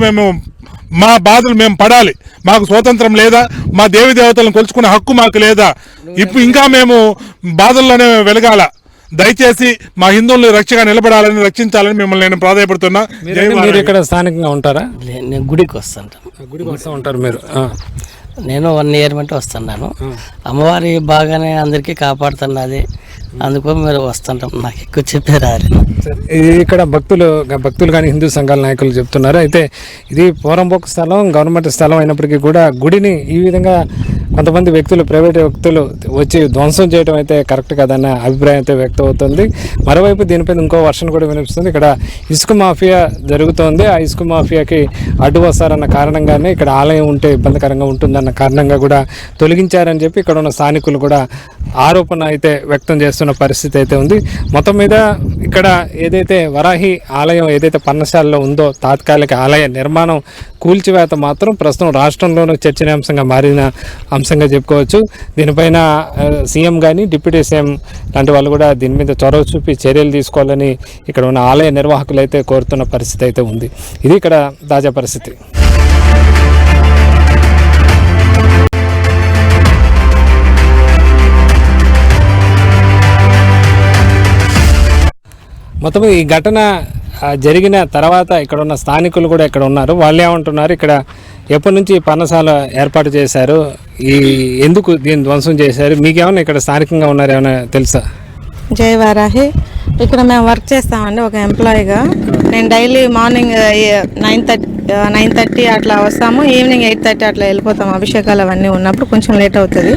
మా బాధలు మేము పడాలి? మాకు స్వాతంత్రం లేదా? మా దేవి దేవతలను కొలుచుకునే హక్కు మాకు లేదా? ఇప్పుడు ఇంకా మేము బాధల్లోనే వెలగాల. దయచేసి మా హిందువులను రక్షగా నిలబడాలని, రక్షించాలని మిమ్మల్ని నేను ప్రాధాయపడుతున్నా. మీరు ఇక్కడ స్థానికంగా ఉంటారా? నేను గుడికి వస్తుంటాను. గుడికి వస్తూ ఉంటారు మీరు? నేను 1 year బట్టి వస్తున్నాను. అమ్మవారి బాగానే అందరికీ కాపాడుతున్నది, అందుకు మీరు వస్తుంటాం. నాకు ఎక్కువ చెప్పారు. ఇక్కడ భక్తులు కానీ హిందూ సంఘాల నాయకులు చెప్తున్నారు. అయితే ఇది పోరంబోకు స్థలం, గవర్నమెంట్ స్థలం అయినప్పటికీ కూడా గుడిని ఈ విధంగా కొంతమంది వ్యక్తులు, ప్రైవేట్ వ్యక్తులు వచ్చి ధ్వంసం చేయడం అయితే కరెక్ట్ కాదన్న అభిప్రాయం అయితే వ్యక్తం అవుతుంది. మరోవైపు దీనిపైన ఇంకో వర్షన్ కూడా వినిపిస్తుంది. ఇక్కడ ఇసుక మాఫియా జరుగుతోంది. ఆ ఇసుక మాఫియాకి అడ్డు వస్తారన్న కారణంగానే ఇక్కడ ఆలయం ఉంటే ఇబ్బందికరంగా ఉంటుందన్న కారణంగా కూడా తొలగించారని చెప్పి ఇక్కడ ఉన్న స్థానికులు కూడా ఆరోపణ అయితే వ్యక్తం చేస్తున్న పరిస్థితి అయితే ఉంది. మొత్తం మీద ఇక్కడ ఏదైతే వరాహి ఆలయం ఏదైతే పర్ణశాలలో ఉందో, తాత్కాలిక ఆలయ నిర్మాణం కూల్చివేత మాత్రం ప్రస్తుతం రాష్ట్రంలోనూ చర్చనీయాంశంగా మారిన అంశంగా చెప్పుకోవచ్చు. దీనిపైన సీఎం కానీ డిప్యూటీ సీఎం లాంటి వాళ్ళు కూడా దీని మీద చొరవ చూపి చర్యలు తీసుకోవాలని ఇక్కడ ఉన్న ఆలయ నిర్వాహకులు అయితే కోరుతున్న పరిస్థితి అయితే ఉంది. ఇది ఇక్కడ తాజా పరిస్థితి. మొత్తం ఈ ఘటన జరిగిన తర్వాత ఇక్కడ ఉన్న స్థానికులు కూడా ఇక్కడ ఉన్నారు. వాళ్ళు ఏమంటున్నారు, ఇక్కడ ఎప్పటి నుంచి పర్ణశాల ఏర్పాటు చేశారు, ఎందుకు దీన్ని ధ్వంసం చేశారు, మీకేమన్నా ఇక్కడ స్థానికంగా ఉన్నారు ఏమైనా తెలుసా? జై వారాహి. ఇక్కడ మేము వర్క్ చేస్తామండి ఒక ఎంప్లాయీగా. నేను డైలీ మార్నింగ్ 9:30 అట్లా వస్తాము, ఈవినింగ్ 8:30 అట్లా వెళ్ళిపోతాము. అభిషేకాలు అవన్నీ ఉన్నప్పుడు కొంచెం లేట్ అవుతుంది,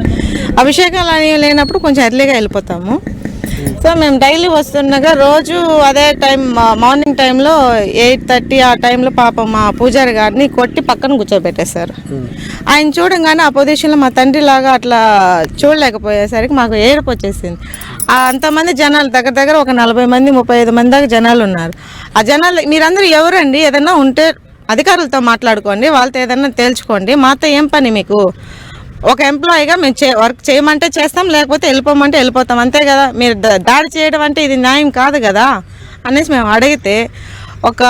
అభిషేకాలు అన్నీ లేనప్పుడు కొంచెం ఎర్లీగా వెళ్ళిపోతాము. సో మేము డైలీ వస్తుండగా రోజు అదే టైం మార్నింగ్ టైంలో 8:30 ఆ టైంలో పాపం మా పూజారి గారిని కొట్టి పక్కన కూర్చోబెట్టేశారు. ఆయన చూడంగానే ఆ పొజిషన్లో మా తండ్రి లాగా అట్లా చూడలేకపోయేసరికి మాకు ఏడుపు వచ్చేసింది. అంతమంది జనాలు, దగ్గర ఒక 40 మంది 35 మంది దాకా జనాలు ఉన్నారు. ఆ జనాలు మీరందరూ ఎవరండి? ఏదన్నా ఉంటే అధికారులతో మాట్లాడుకోండి, వాళ్ళతో ఏదన్నా తేల్చుకోండి, మాతో ఏం పని మీకు? ఒక ఎంప్లాయీగా మేము వర్క్ చేయమంటే చేస్తాం, లేకపోతే వెళ్ళిపోమంటే వెళ్ళిపోతాం, అంతే కదా. మీరు దాడి చేయడం అంటే ఇది న్యాయం కాదు కదా అనేసి మేము అడిగితే, ఒక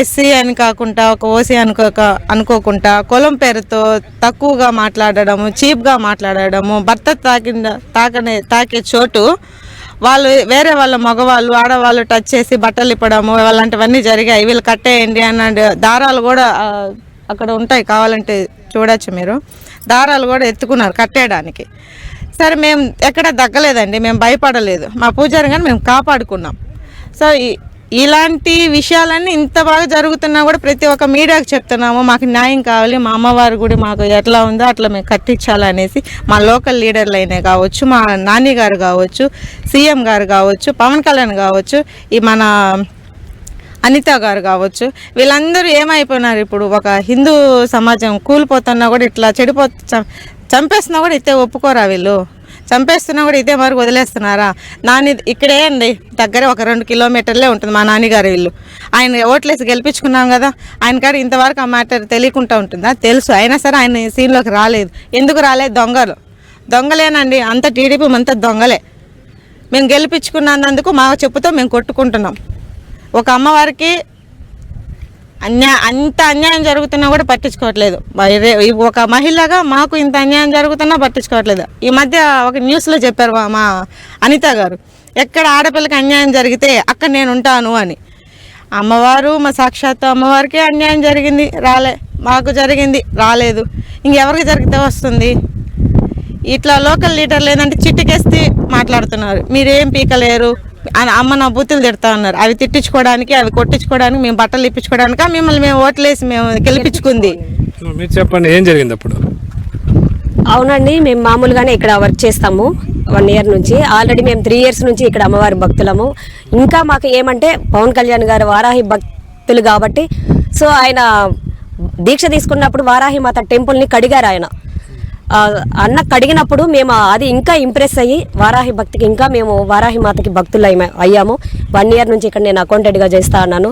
ఎస్సీ అని కాకుండా ఒక ఓసీ అనుకోకుండా కులం పేరుతో తక్కువగా మాట్లాడడము, చీప్గా మాట్లాడడము, భర్త తాకే చోటు వాళ్ళు వేరే వాళ్ళ మగవాళ్ళు ఆడవాళ్ళు టచ్ చేసి బట్టలు ఇప్పడము అలాంటివన్నీ జరిగాయి. వీళ్ళు కట్టేయండి అన్న దారాలు కూడా అక్కడ ఉంటాయి, కావాలంటే చూడొచ్చు మీరు. దారాలు కూడా ఎత్తుకున్నారు కట్టేయడానికి. సరే మేము ఎక్కడ దగ్గలేదండి, మేము భయపడలేదు, మా పూజారి కానీ మేము కాపాడుకున్నాం. సో ఇలాంటి విషయాలన్నీ ఇంత బాగా జరుగుతున్నా కూడా ప్రతి ఒక్క మీడియాకి చెప్తున్నాము, మాకు న్యాయం కావాలి, మా అమ్మవారి గుడి మాకు ఎట్లా ఉందో అట్లా మేము కట్టించాలనేసి. మా లోకల్ లీడర్లు అయినా కావచ్చు, మా నాని గారు కావచ్చు, సీఎం గారు కావచ్చు, పవన్ కళ్యాణ్ కావచ్చు, ఈ మన అనిత గారు కావచ్చు, వీళ్ళందరూ ఏమైపోయినారు ఇప్పుడు. ఒక హిందూ సమాజం కూలిపోతున్నా కూడా ఇట్లా చంపేస్తున్నా కూడా ఇదే ఒప్పుకోరా వీళ్ళు. చంపేస్తున్నా కూడా ఇదే మరి వదిలేస్తున్నారా? నాని ఇక్కడే అండి, దగ్గర ఒక 2 కిలోమీటర్లే ఉంటుంది మా నాన్నగారి ఇల్లు. ఆయన ఓట్లేసి గెలిపించుకున్నాం కదా, ఆయన కాడ ఇంతవరకు ఆ మ్యాటర్ తెలియకుండా ఉంటుందా? తెలుసు, అయినా సరే ఆయన సీన్లోకి రాలేదు. ఎందుకు రాలేదు? దొంగలేనండి, అంత టీడీపీ అంతా దొంగలే. మేము గెలిపించుకున్నందుకు మా చెప్పుతో మేము కొట్టుకుంటున్నాం. ఒక అమ్మవారికి అంత అన్యాయం జరుగుతున్నా కూడా పట్టించుకోవట్లేదు. ఒక మహిళగా మాకు ఇంత అన్యాయం జరుగుతున్నా పట్టించుకోవట్లేదు. ఈ మధ్య ఒక న్యూస్లో చెప్పారు మా అనిత గారు, ఎక్కడ ఆడపిల్లకి అన్యాయం జరిగితే అక్కడ నేను ఉంటాను అని. అమ్మవారు, మా సాక్షాత్తు అమ్మవారికి అన్యాయం జరిగింది, రాలే. మాకు జరిగింది, రాలేదు. ఇంకెవరికి జరిగితే వస్తుంది? ఇట్లా లోకల్ లీడర్లు ఏంటంటే చిట్టుకేస్తే మాట్లాడుతున్నారు, మీరేం పీకలేరు, అమ్మ నా బూతులు తిడతా ఉన్నారు. అవి తిట్టించుకోవడానికి, అవి కొట్టించుకోవడానికి, మేము బట్టలు ఇప్పించుకోవడానికి మిమ్మల్ని మేము ఓట్లేసి మేము గెలిపించుకుంది. మీరు చెప్పండి, ఏం జరిగింది అప్పుడు? అవునండి, మేము మామూలుగానే ఇక్కడ వర్క్ చేస్తాము 1 ఇయర్ నుంచి. ఆల్రెడీ మేము 3 ఇయర్స్ నుంచి ఇక్కడ అమ్మవారి భక్తులము. ఇంకా మాకు ఏమంటే పవన్ కళ్యాణ్ గారు వారాహి భక్తులు కాబట్టి, సో ఆయన దీక్ష తీసుకున్నప్పుడు వారాహి మాత టెంపుల్ని కడిగారు ఆయన. అన్న కడిగినప్పుడు మేము అది ఇంకా ఇంప్రెస్ అయ్యి వారాహి భక్తికి ఇంకా మేము వారాహి మాతకి భక్తులు అయ్యాము. 1 ఇయర్ నుంచి ఇక్కడ నేను అకౌంటెంట్గా చేస్తా ఉన్నాను.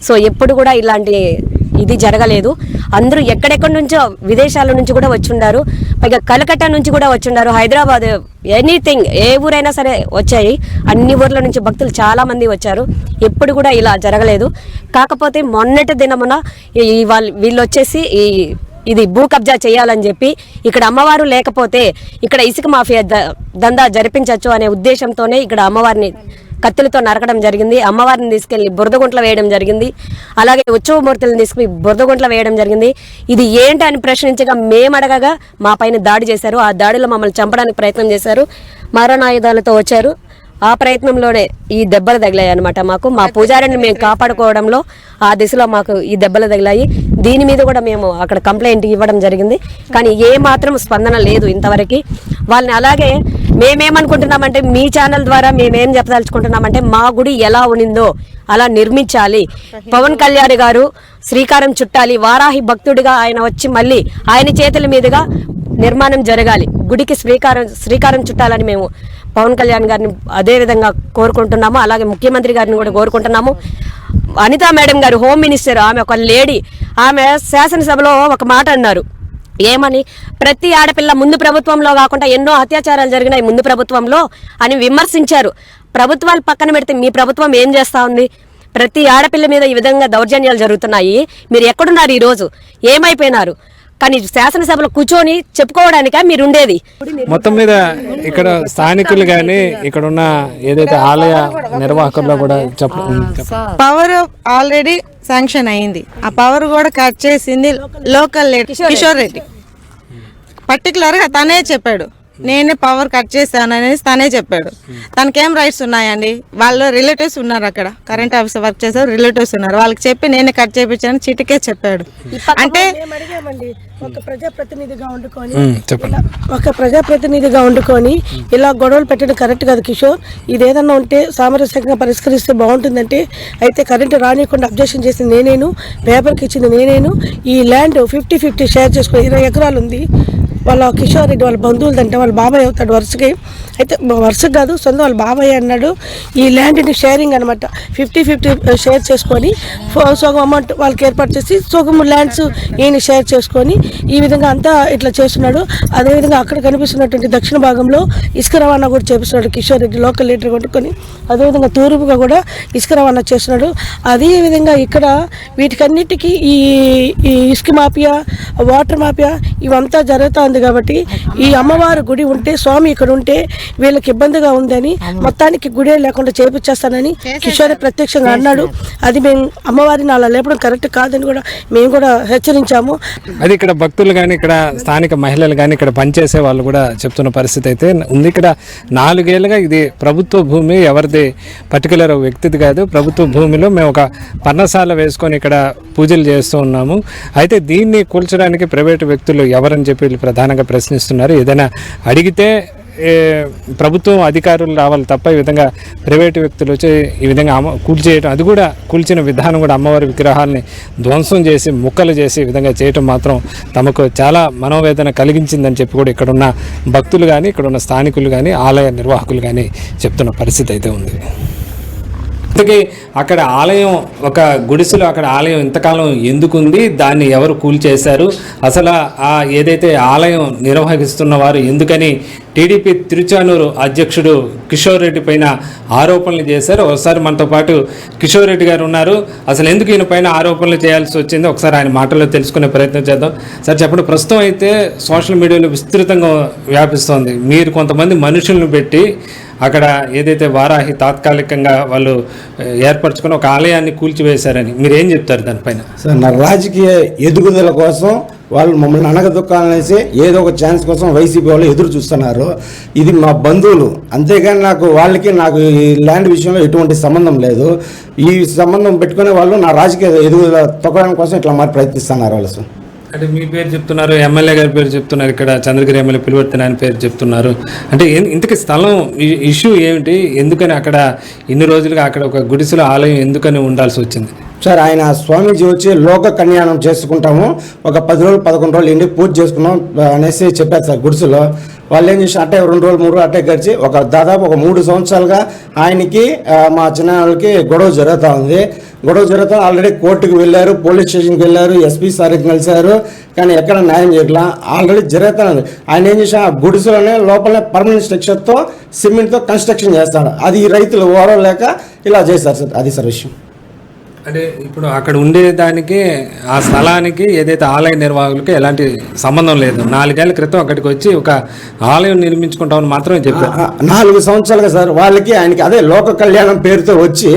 సో ఎప్పుడు కూడా ఇలాంటి ఇది జరగలేదు. అందరూ ఎక్కడెక్కడి నుంచో విదేశాల నుంచి కూడా వచ్చుండారు, పైగా కలకత్తా నుంచి కూడా వచ్చుండారు, హైదరాబాద్, ఎనీథింగ్ ఏ ఊరైనా సరే వచ్చాయి. అన్ని ఊర్ల నుంచి భక్తులు చాలా మంది వచ్చారు. ఎప్పుడు కూడా ఇలా జరగలేదు. కాకపోతే మొన్నటి దినమున వీళ్ళు వచ్చేసి ఇది భూ కబ్జా చేయాలని చెప్పి ఇక్కడ అమ్మవారు లేకపోతే ఇక్కడ ఇసుక మాఫియా దందా జరిపించవచ్చు అనే ఉద్దేశంతోనే ఇక్కడ అమ్మవారిని కత్తులతో నరకడం జరిగింది. అమ్మవారిని తీసుకెళ్లి బురదగుంట్ల వేయడం జరిగింది. అలాగే ఉత్సవమూర్తులను తీసుకుని బురదగుంట్ల వేయడం జరిగింది. ఇది ఏంటి అని ప్రశ్నించగా మేము అడగగా మా పైన దాడి చేశారు. ఆ దాడిలో మమ్మల్ని చంపడానికి ప్రయత్నం చేశారు. మారణాయుధాలతో వచ్చారు. ఆ ప్రయత్నంలోనే ఈ దెబ్బలు తగిలాయి అనమాట. మాకు మా పూజారిని మేము కాపాడుకోవడంలో ఆ దిశలో మాకు ఈ దెబ్బలు తగిలాయి. దీని మీద కూడా మేము అక్కడ కంప్లైంట్ ఇవ్వడం జరిగింది, కానీ ఏ మాత్రం స్పందన లేదు ఇంతవరకు. వాళ్ళని అలాగే మేమేమనుకుంటున్నామంటే మీ ఛానల్ ద్వారా మేమేం చెప్పదలుచుకుంటున్నామంటే మా గుడి ఎలా ఉనిందో అలా నిర్మించాలి. పవన్ కళ్యాణ్ గారు శ్రీకారం చుట్టాలి. వారాహి భక్తుడిగా ఆయన వచ్చి మళ్ళీ ఆయన చేతుల మీదుగా నిర్మాణం జరగాలి. గుడికి శ్రీకారం చుట్టాలని మేము పవన్ కళ్యాణ్ గారిని అదే విధంగా కోరుకుంటున్నాము. అలాగే ముఖ్యమంత్రి గారిని కూడా కోరుకుంటున్నాము. అనితా మేడం గారు హోమ్ మినిస్టర్, ఆమె ఒక లేడీ, ఆమె శాసనసభలో ఒక మాట అన్నారు. ఏమని? ప్రతి ఆడపిల్ల ముందు ప్రభుత్వంలో కాకుండా ఎన్నో అత్యాచారాలు జరిగినాయి ముందు ప్రభుత్వంలో అని విమర్శించారు. ప్రభుత్వాలు పక్కన పెడితే మీ ప్రభుత్వం ఏం చేస్తా ఉంది? ప్రతి ఆడపిల్ల మీద ఈ విధంగా దౌర్జన్యాలు జరుగుతున్నాయి. మీరు ఎక్కడున్నారు ఈరోజు? ఏమైపోయినారు? కానీ శాసనసభలో కూర్చొని చెప్పుకోవడానిక మీరు ఉండేది? మొత్తం మీద ఇక్కడ స్థానికులు కానీ ఇక్కడ ఉన్న ఏదైతే ఆలయ నిర్వాహకుల్లో కూడా పవర్ ఆల్రెడీ శాంక్షన్ అయింది. ఆ పవర్ కూడా కట్ చేసింది లోకల్ కిషోర్ రెడ్డి. పర్టికులర్గా తనే చెప్పాడు, నేనే పవర్ కట్ చేశాను అనేసి తనే చెప్పాడు. తనకేం రైట్స్ ఉన్నాయండి? వాళ్ళ రిలేటివ్స్ ఉన్నారు, అక్కడ కరెంట్ ఆఫీసర్ వర్క్ చేశారు, రిలేటివ్స్ ఉన్నారు. వాళ్ళకి చెప్పి నేనే కట్ చేయించాను చిటికే చెప్పాడు. అంటే ఒక ప్రజాప్రతినిధిగా ఉండుకొని ఇలా గొడవలు పెట్టడం కరెక్ట్ కాదు కిషోర్. ఇది ఏదన్నా ఉంటే సామరస్యంగా పరిష్కరిస్తే బాగుంటుందంటే, అయితే కరెంటు రానియకుండా అబ్జెక్షన్ చేసింది నేనేను, పేపర్కి ఇచ్చింది నేనేను. ఈ ల్యాండ్ 50-50 షేర్ చేసుకుని 20 ఎకరాలు ఉంది. వాళ్ళ కిషోర్ రెడ్డి వాళ్ళ బంధువులదంటే వాళ్ళ బాబాయ్ అవుతాడు వరుసకి. అయితే వరుసగా కాదు, సొంత వాళ్ళ బాబాయ్ అన్నాడు ఈ ల్యాండ్ని షేరింగ్ అనమాట 50-50 షేర్ చేసుకొని సగం అమౌంట్ వాళ్ళకి ఏర్పాటు చేసి సగం ల్యాండ్స్ ఈయన షేర్ చేసుకొని ఈ విధంగా అంతా ఇట్లా చేస్తున్నాడు. అదేవిధంగా అక్కడ కనిపిస్తున్నటువంటి దక్షిణ భాగంలో ఇసుక రవాణా కూడా చేపిస్తున్నాడు కిషోర్ రెడ్డి, లోకల్ లీడర్ కొట్టుకొని. అదేవిధంగా తూర్పుగా కూడా ఇసుక రవాణా చేస్తున్నాడు. అదేవిధంగా ఇక్కడ వీటికన్నిటికీ ఈ ఇసుక మాఫియా, వాటర్ మాఫియా ఇవంతా జరుగుతూ ఉంది. కాబట్టి ఈ అమ్మవారి గుడి ఉంటే, స్వామి ఇక్కడ ఉంటే వీళ్ళకి ఇబ్బందిగా ఉందని మొత్తానికి గుడే లేకుండా చేపించేస్తానని కిషోర్ ప్రత్యక్షంగా అన్నాడు. అది మేము అమ్మవారిని అలా లేపడం కరెక్ట్ కాదని కూడా మేము కూడా హెచ్చరించాము. అది ఇక్కడ భక్తులు కానీ ఇక్కడ స్థానిక మహిళలు కానీ ఇక్కడ పనిచేసే వాళ్ళు కూడా చెప్తున్న పరిస్థితి అయితే ఉంది. ఇక్కడ 4 ఏళ్ళుగా ఇది ప్రభుత్వ భూమి, ఎవరిది పర్టికులర్ వ్యక్తిది కాదు, ప్రభుత్వ భూమిలో మేము ఒక పర్ణశాల వేసుకొని ఇక్కడ పూజలు చేస్తూ ఉన్నాము. అయితే దీన్ని కూల్చడానికి ప్రైవేటు వ్యక్తులు ఎవరని చెప్పి వీళ్ళు ప్రధానంగా ప్రశ్నిస్తున్నారు. ఏదైనా అడిగితే ప్రభుత్వం అధికారులు రావాలి తప్ప ఈ విధంగా ప్రైవేటు వ్యక్తులు వచ్చి ఈ విధంగా కూల్చేయటం, అది కూడా కూల్చిన విధానం కూడా అమ్మవారి విగ్రహాలని ధ్వంసం చేసి ముక్కలు చేసి ఈ విధంగా చేయటం మాత్రం తమకు చాలా మనోవేదన కలిగించిందని చెప్పి కూడా ఇక్కడున్న భక్తులు కానీ ఇక్కడున్న స్థానికులు కానీ ఆలయ నిర్వాహకులు కానీ చెప్తున్న పరిస్థితి అయితే ఉంది. ఇంతకీ అక్కడ ఆలయం, ఒక గుడిసెలో అక్కడ ఆలయం ఇంతకాలం ఎందుకుంది, దాన్ని ఎవరు కూల్చేశారు, అసలు ఏదైతే ఆలయం నిర్వహిస్తున్న వారు ఎందుకని టీడీపీ తిరుచానూరు అధ్యక్షుడు కిషోర్ రెడ్డి పైన ఆరోపణలు చేశారు. ఒకసారి మనతో పాటు కిషోర్ రెడ్డి గారు ఉన్నారు. అసలు ఎందుకు ఈయన పైన ఆరోపణలు చేయాల్సి వచ్చింది ఒకసారి ఆయన మాటల్లో తెలుసుకునే ప్రయత్నం చేద్దాం. సార్ చెప్పండి, ప్రస్తుతం అయితే సోషల్ మీడియాలో విస్తృతంగా వ్యాపిస్తోంది. మీరు కొంతమంది మనుషులను పెట్టి అక్కడ ఏదైతే వారాహి తాత్కాలికంగా వాళ్ళు ఏర్పరచుకుని ఒక ఆలయాన్ని కూల్చివేశారని మీరేం చెప్తారు దానిపైన? సార్, నా రాజకీయ ఎదుగుదల కోసం వాళ్ళు మమ్మల్ని అనగదొక్కాలనేసి ఏదో ఒక ఛాన్స్ కోసం వైసీపీ వాళ్ళు ఎదురు చూస్తున్నారు. ఇది మా బంధువులు, అంతేగాని నాకు ఈ ల్యాండ్ విషయంలో ఎటువంటి సంబంధం లేదు. ఈ సంబంధం పెట్టుకునే వాళ్ళు నా రాజకీయ ఎదుగుదల తొక్కడానికి కోసం ఇట్లా మరి ప్రయత్నిస్తున్నారు వాళ్ళు. సార్, అంటే మీ పేరు చెప్తున్నారు, ఎమ్మెల్యే గారి పేరు చెప్తున్నారు, ఇక్కడ చంద్రగిరి ఎమ్మెల్యే పులివర్తి నాయన పేరు చెప్తున్నారు. అంటే ఇంతకీ స్థలం ఇష్యూ ఏమిటి? ఎందుకని అక్కడ ఇన్ని రోజులుగా అక్కడ ఒక గుడిసెలో ఆలయం ఎందుకని ఉండాల్సి వచ్చింది? సార్, ఆయన స్వామీజీ వచ్చి లోక కళ్యాణం చేసుకుంటాము, ఒక 10 రోజులు 11 రోజులు ఇంటికి పూజ చేసుకున్నాం అనేసి చెప్పారు సార్. గుడిసెలో వాళ్ళు ఏం చేసి అట్టే 2 రోజులు 3 రోజులు అట్టే గడిచి దాదాపు ఒక 3 సంవత్సరాలుగా ఆయనకి మా చిన్నవాళ్ళకి గొడవ జరుగుతూ ఉంది. ఆల్రెడీ కోర్టుకు వెళ్ళారు, పోలీస్ స్టేషన్కి వెళ్ళారు, ఎస్పీ సార్కి కలిశారు, కానీ ఎక్కడ న్యాయం చేయట్లా. ఆల్రెడీ జరుగుతుంది. ఆయన ఏం చేసా గుడిసెలోనే లోపలనే పర్మనెంట్ స్ట్రక్చర్తో సిమెంట్తో కన్స్ట్రక్షన్ చేస్తాడు. అది రైతులు ఓరలేక ఇలా చేశారు సార్. అది సార్ విషయం. అంటే ఇప్పుడు అక్కడ ఉండేదానికి ఆ స్థలానికి ఏదైతే ఆలయ నిర్వాహకులకి ఎలాంటి సంబంధం లేదు. 4 ఏళ్ల క్రితం అక్కడికి వచ్చి ఒక ఆలయం నిర్మించుకుంటామని మాత్రమే చెప్పారు. 4 సంవత్సరాలుగా సార్ ఆయనకి అదే లోక కళ్యాణం పేరుతో వచ్చి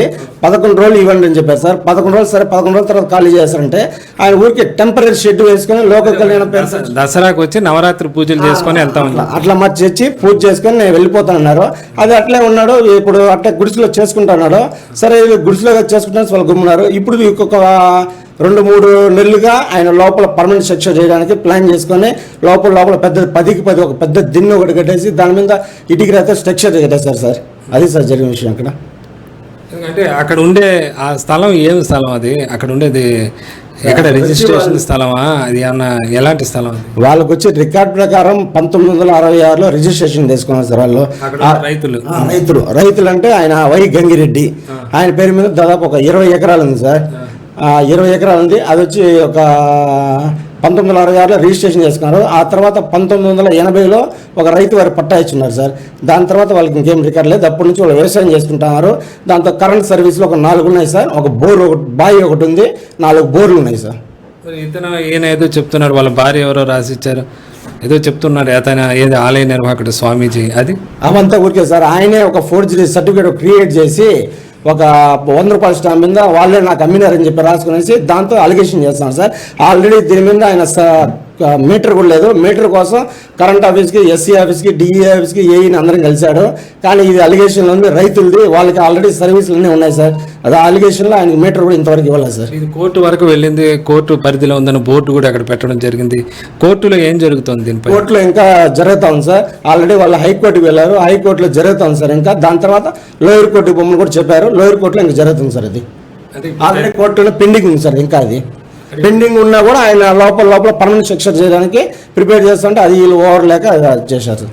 11 రోజులు ఇవ్వండి అని చెప్పారు సార్. 11 రోజులు సరే, 11 రోజుల తర్వాత ఖాళీ చేస్తారంటే ఆయన ఊరికి టెంపరీ షెడ్ వేసుకొని లోక కళ్యాణం పేరు దసరాకు వచ్చి నవరాత్రి పూజలు చేసుకొని వెళ్తా ఉన్నారు. అట్లా మార్చి పూజ చేసుకొని నేను వెళ్ళిపోతానన్నారు. అది అట్లే ఉన్నాడు. ఇప్పుడు అట్లా గుడిసెలో చేసుకుంటున్నాడు. సరే గుడిసెలో చేసుకుంటాను వాళ్ళు గుమ్మున్నారు. ఇప్పుడు ఇంకొక 2-3 నెలలుగా ఆయన లోపల పర్మనెంట్ స్ట్రక్చర్ చేయడానికి ప్లాన్ చేసుకొని లోపల పెద్ద 10కి 10 ఒక పెద్ద దిన్ను ఒకటి కట్టేసి దాని మీద ఇటుక అయితే స్ట్రక్చర్ కట్టేశారు సార్. అది సార్ జరిగిన విషయం. అక్కడ అంటే అక్కడ ఉండే ఆ స్థలం ఏం స్థలం? అది అక్కడ ఉండేది ఎక్కడ రిజిస్ట్రేషన్ స్థలమా? అది ఏమన్నా ఎలాంటి స్థలం? వాళ్ళకి వచ్చే రికార్డ్ ప్రకారం 1966లో రిజిస్ట్రేషన్ చేసుకున్నారు సార్ వాళ్ళు. రైతులు అంటే ఆయన వై గంగిరెడ్డి, ఆయన పేరు మీద దాదాపు ఒక 20 ఎకరాలు ఉంది సార్. 20 ఎకరాలు ఉంది. అది వచ్చి ఒక 1966లో రిజిస్ట్రేషన్ చేసుకున్నారు. ఆ తర్వాత 1980లో ఒక రైతు వారి పట్టా ఇచ్చున్నారు సార్. దాని తర్వాత వాళ్ళకి ఇంకేం రికార్డు లేదు. అప్పటి నుంచి వాళ్ళు వ్యవసాయం చేసుకుంటున్నారు. దాంతో కరెంట్ సర్వీస్లో ఒక 4 ఉన్నాయి సార్. ఒక బోర్, బావి ఒకటి ఉంది, 4 బోర్లు ఉన్నాయి సార్. ఈయన ఏదో చెప్తున్నారు, వాళ్ళ భార్య ఎవరో రాసిచ్చారు ఏదో చెప్తున్నారు, అతను ఏదో ఆలయ నిర్వాహకుడు స్వామీజీ. అది అవంతా ఊరికే సార్. ఆయనే ఒక ఫోర్జరీ సర్టిఫికేట్ క్రియేట్ చేసి ఒక 100 రూపాయల స్టాంప్ మీద వాళ్ళే నాకు అమ్మినారని చెప్పి రాసుకునేసి దాంతో అలిగేషన్ చేస్తున్నాను సార్. ఆల్రెడీ దీని మీద ఆయన మీటర్ కూడా లేదు. మీటర్ కోసం కరెంట్ ఆఫీస్కి, ఎస్సీ ఆఫీస్కి, డిఈ ఆఫీస్కి, ఏఈని అందరం కలిశాడు. కానీ ఇది అలిగేషన్లో ఉంది రైతులది. వాళ్ళకి ఆల్రెడీ సర్వీసులు అన్నీ ఉన్నాయి సార్. అది అలిగేషన్లో ఆయనకి మీటర్ కూడా ఇంతవరకు ఇవ్వలేదు సార్. ఇది కోర్టు వరకు వెళ్ళింది, కోర్టు పరిధిలో ఉందని బోర్డు కూడా అక్కడ పెట్టడం జరిగింది. కోర్టులో ఏం జరుగుతుంది దీనిపై? కోర్టులో ఇంకా జరుగుతా ఉంది సార్. ఆల్రెడీ వాళ్ళు హైకోర్టుకి వెళ్ళారు. హైకోర్టులో జరుగుతా ఉంది సార్. ఇంకా దాని తర్వాత లోయర్ కోర్టు బొమ్మలు కూడా చెప్పారు. లోయర్ కోర్టులో ఇంకా జరుగుతుంది సార్. అది ఆల్రెడీ కోర్టులో పెండింగ్ ఉంది సార్. ఇంకా అది పెండింగ్ ఉన్నా కూడా ఆయన లోపల పర్మనెంట్ స్ట్రక్చర్ చేయడానికి ప్రిపేర్ చేస్తుంటే అది వీళ్ళు ఓవర్ లేక చేశారు.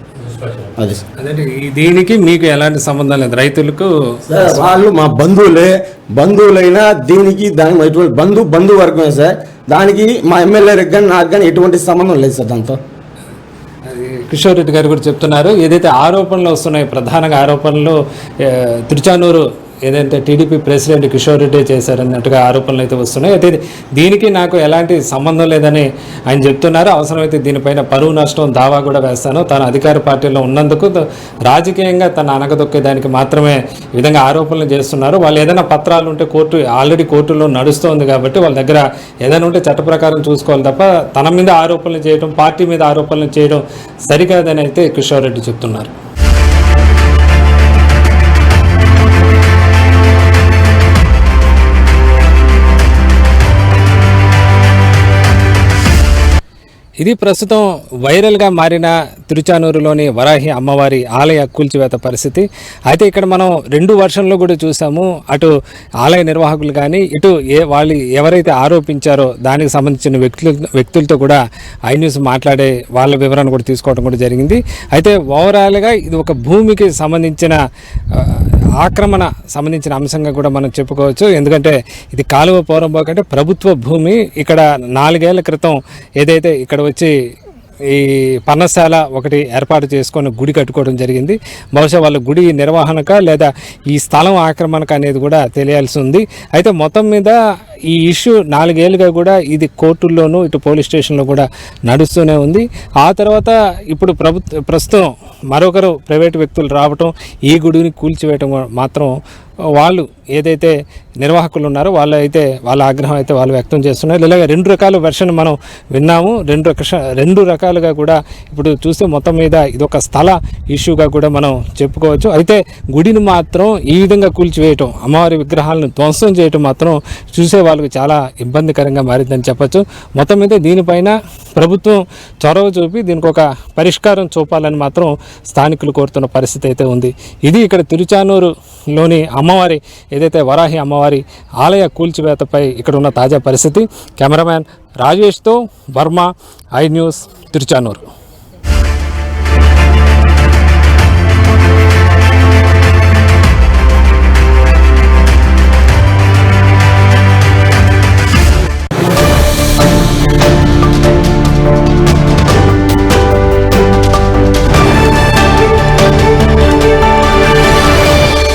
అది అదే దీనికి మీకు ఎలాంటి సంబంధం లేదు, రైతులకు సార్ వాళ్ళు మా బంధువులైనా దీనికి దానికి ఎటువంటి బంధువర్గమే సార్. దానికి మా ఎమ్మెల్యేకి కానీ నాకు కానీ ఎటువంటి సంబంధం లేదు సార్ దాంతో. కిషోర్ రెడ్డి గారు కూడా చెప్తున్నారు, ఏదైతే ఆరోపణలు వస్తున్నాయి, ప్రధానంగా ఆరోపణలు తిరుచానూరు ఏదైతే టీడీపీ ప్రెసిడెంట్ కిషోర్ రెడ్డి చేశారన్నట్టుగా ఆరోపణలు అయితే వస్తున్నాయి. అయితే దీనికి నాకు ఎలాంటి సంబంధం లేదని ఆయన చెప్తున్నారు. అవసరమైతే దీనిపైన పరువు నష్టం దావా కూడా వేస్తాను, తాను అధికార పార్టీలో ఉన్నందుకు రాజకీయంగా తను అనగదొక్కేదానికి మాత్రమే ఈ విధంగా ఆరోపణలు చేస్తున్నారు. వాళ్ళు ఏదైనా పత్రాలు ఉంటే ఆల్రెడీ కోర్టులో నడుస్తోంది కాబట్టి వాళ్ళ దగ్గర ఏదైనా ఉంటే చట్ట ప్రకారం చూసుకోవాలి తప్ప తన మీద ఆరోపణలు చేయడం, పార్టీ మీద ఆరోపణలు చేయడం సరికాదని అయితే కిషోర్ రెడ్డి చెప్తున్నారు. ఇది ప్రస్తుతం వైరల్గా మారిన తిరుచానూరులోని వరాహి అమ్మవారి ఆలయ కూల్చివేత పరిస్థితి. అయితే ఇక్కడ మనం 2 వర్షన్లో కూడా చూసాము. అటు ఆలయ నిర్వాహకులు కానీ ఇటు వాళ్ళు ఎవరైతే ఆరోపించారో దానికి సంబంధించిన వ్యక్తులతో కూడా ఐ న్యూస్ మాట్లాడే వాళ్ళ వివరణ కూడా తీసుకోవడం కూడా జరిగింది. అయితే ఓవరాల్గా ఇది ఒక భూమికి సంబంధించిన ఆక్రమణ సంబంధించిన అంశంగా కూడా మనం చెప్పుకోవచ్చు. ఎందుకంటే ఇది కాలువ పోరంబోక అంటే ప్రభుత్వ భూమి. ఇక్కడ 4 ఏళ్ల క్రితం ఏదైతే ఇక్కడ వచ్చి ఈ పర్ణశాల ఒకటి ఏర్పాటు చేసుకొని గుడి కట్టుకోవడం జరిగింది. బహుశా వాళ్ళ గుడి నిర్వహణక లేదా ఈ స్థలం ఆక్రమణక అనేది కూడా తెలియాల్సి ఉంది. అయితే మొత్తం మీద ఈ ఇష్యూ 4 ఏళ్ళుగా కూడా ఇది కోర్టుల్లోనూ ఇటు పోలీస్ స్టేషన్లో కూడా నడుస్తూనే ఉంది. ఆ తర్వాత ఇప్పుడు ప్రస్తుతం మరొకరు ప్రైవేటు వ్యక్తులు రావటం, ఈ గుడిని కూల్చివేయటం మాత్రం వాళ్ళు ఏదైతే నిర్వాహకులు ఉన్నారో వాళ్ళ ఆగ్రహం అయితే వాళ్ళు వ్యక్తం చేస్తున్నారు. ఇలాగ 2 రకాల వెర్షన్ మనం విన్నాము. 2 రకాలుగా కూడా ఇప్పుడు చూస్తే మొత్తం మీద ఇదొక స్థల ఇష్యూగా కూడా మనం చెప్పుకోవచ్చు. అయితే గుడిని మాత్రం ఈ విధంగా కూల్చివేయటం, అమ్మవారి విగ్రహాలను ధ్వంసం చేయటం మాత్రం చూసే వాళ్ళకి చాలా ఇబ్బందికరంగా మారిందని చెప్పచ్చు. మొత్తం మీద దీనిపైన ప్రభుత్వం చొరవ చూపి దీనికి ఒక పరిష్కారం చూపాలని మాత్రం స్థానికులు కోరుతున్న పరిస్థితి అయితే ఉంది. ఇది ఇక్కడ తిరుచానూరులోని అమ్మవారి ఏదైతే వరాహి అమ్మవారి ఆలయ కూల్చివేతపై ఇక్కడ ఉన్న తాజా పరిస్థితి. కెమెరామ్యాన్ రాజేష్తో వర్మ, ఐ న్యూస్, తిరుచానూరు.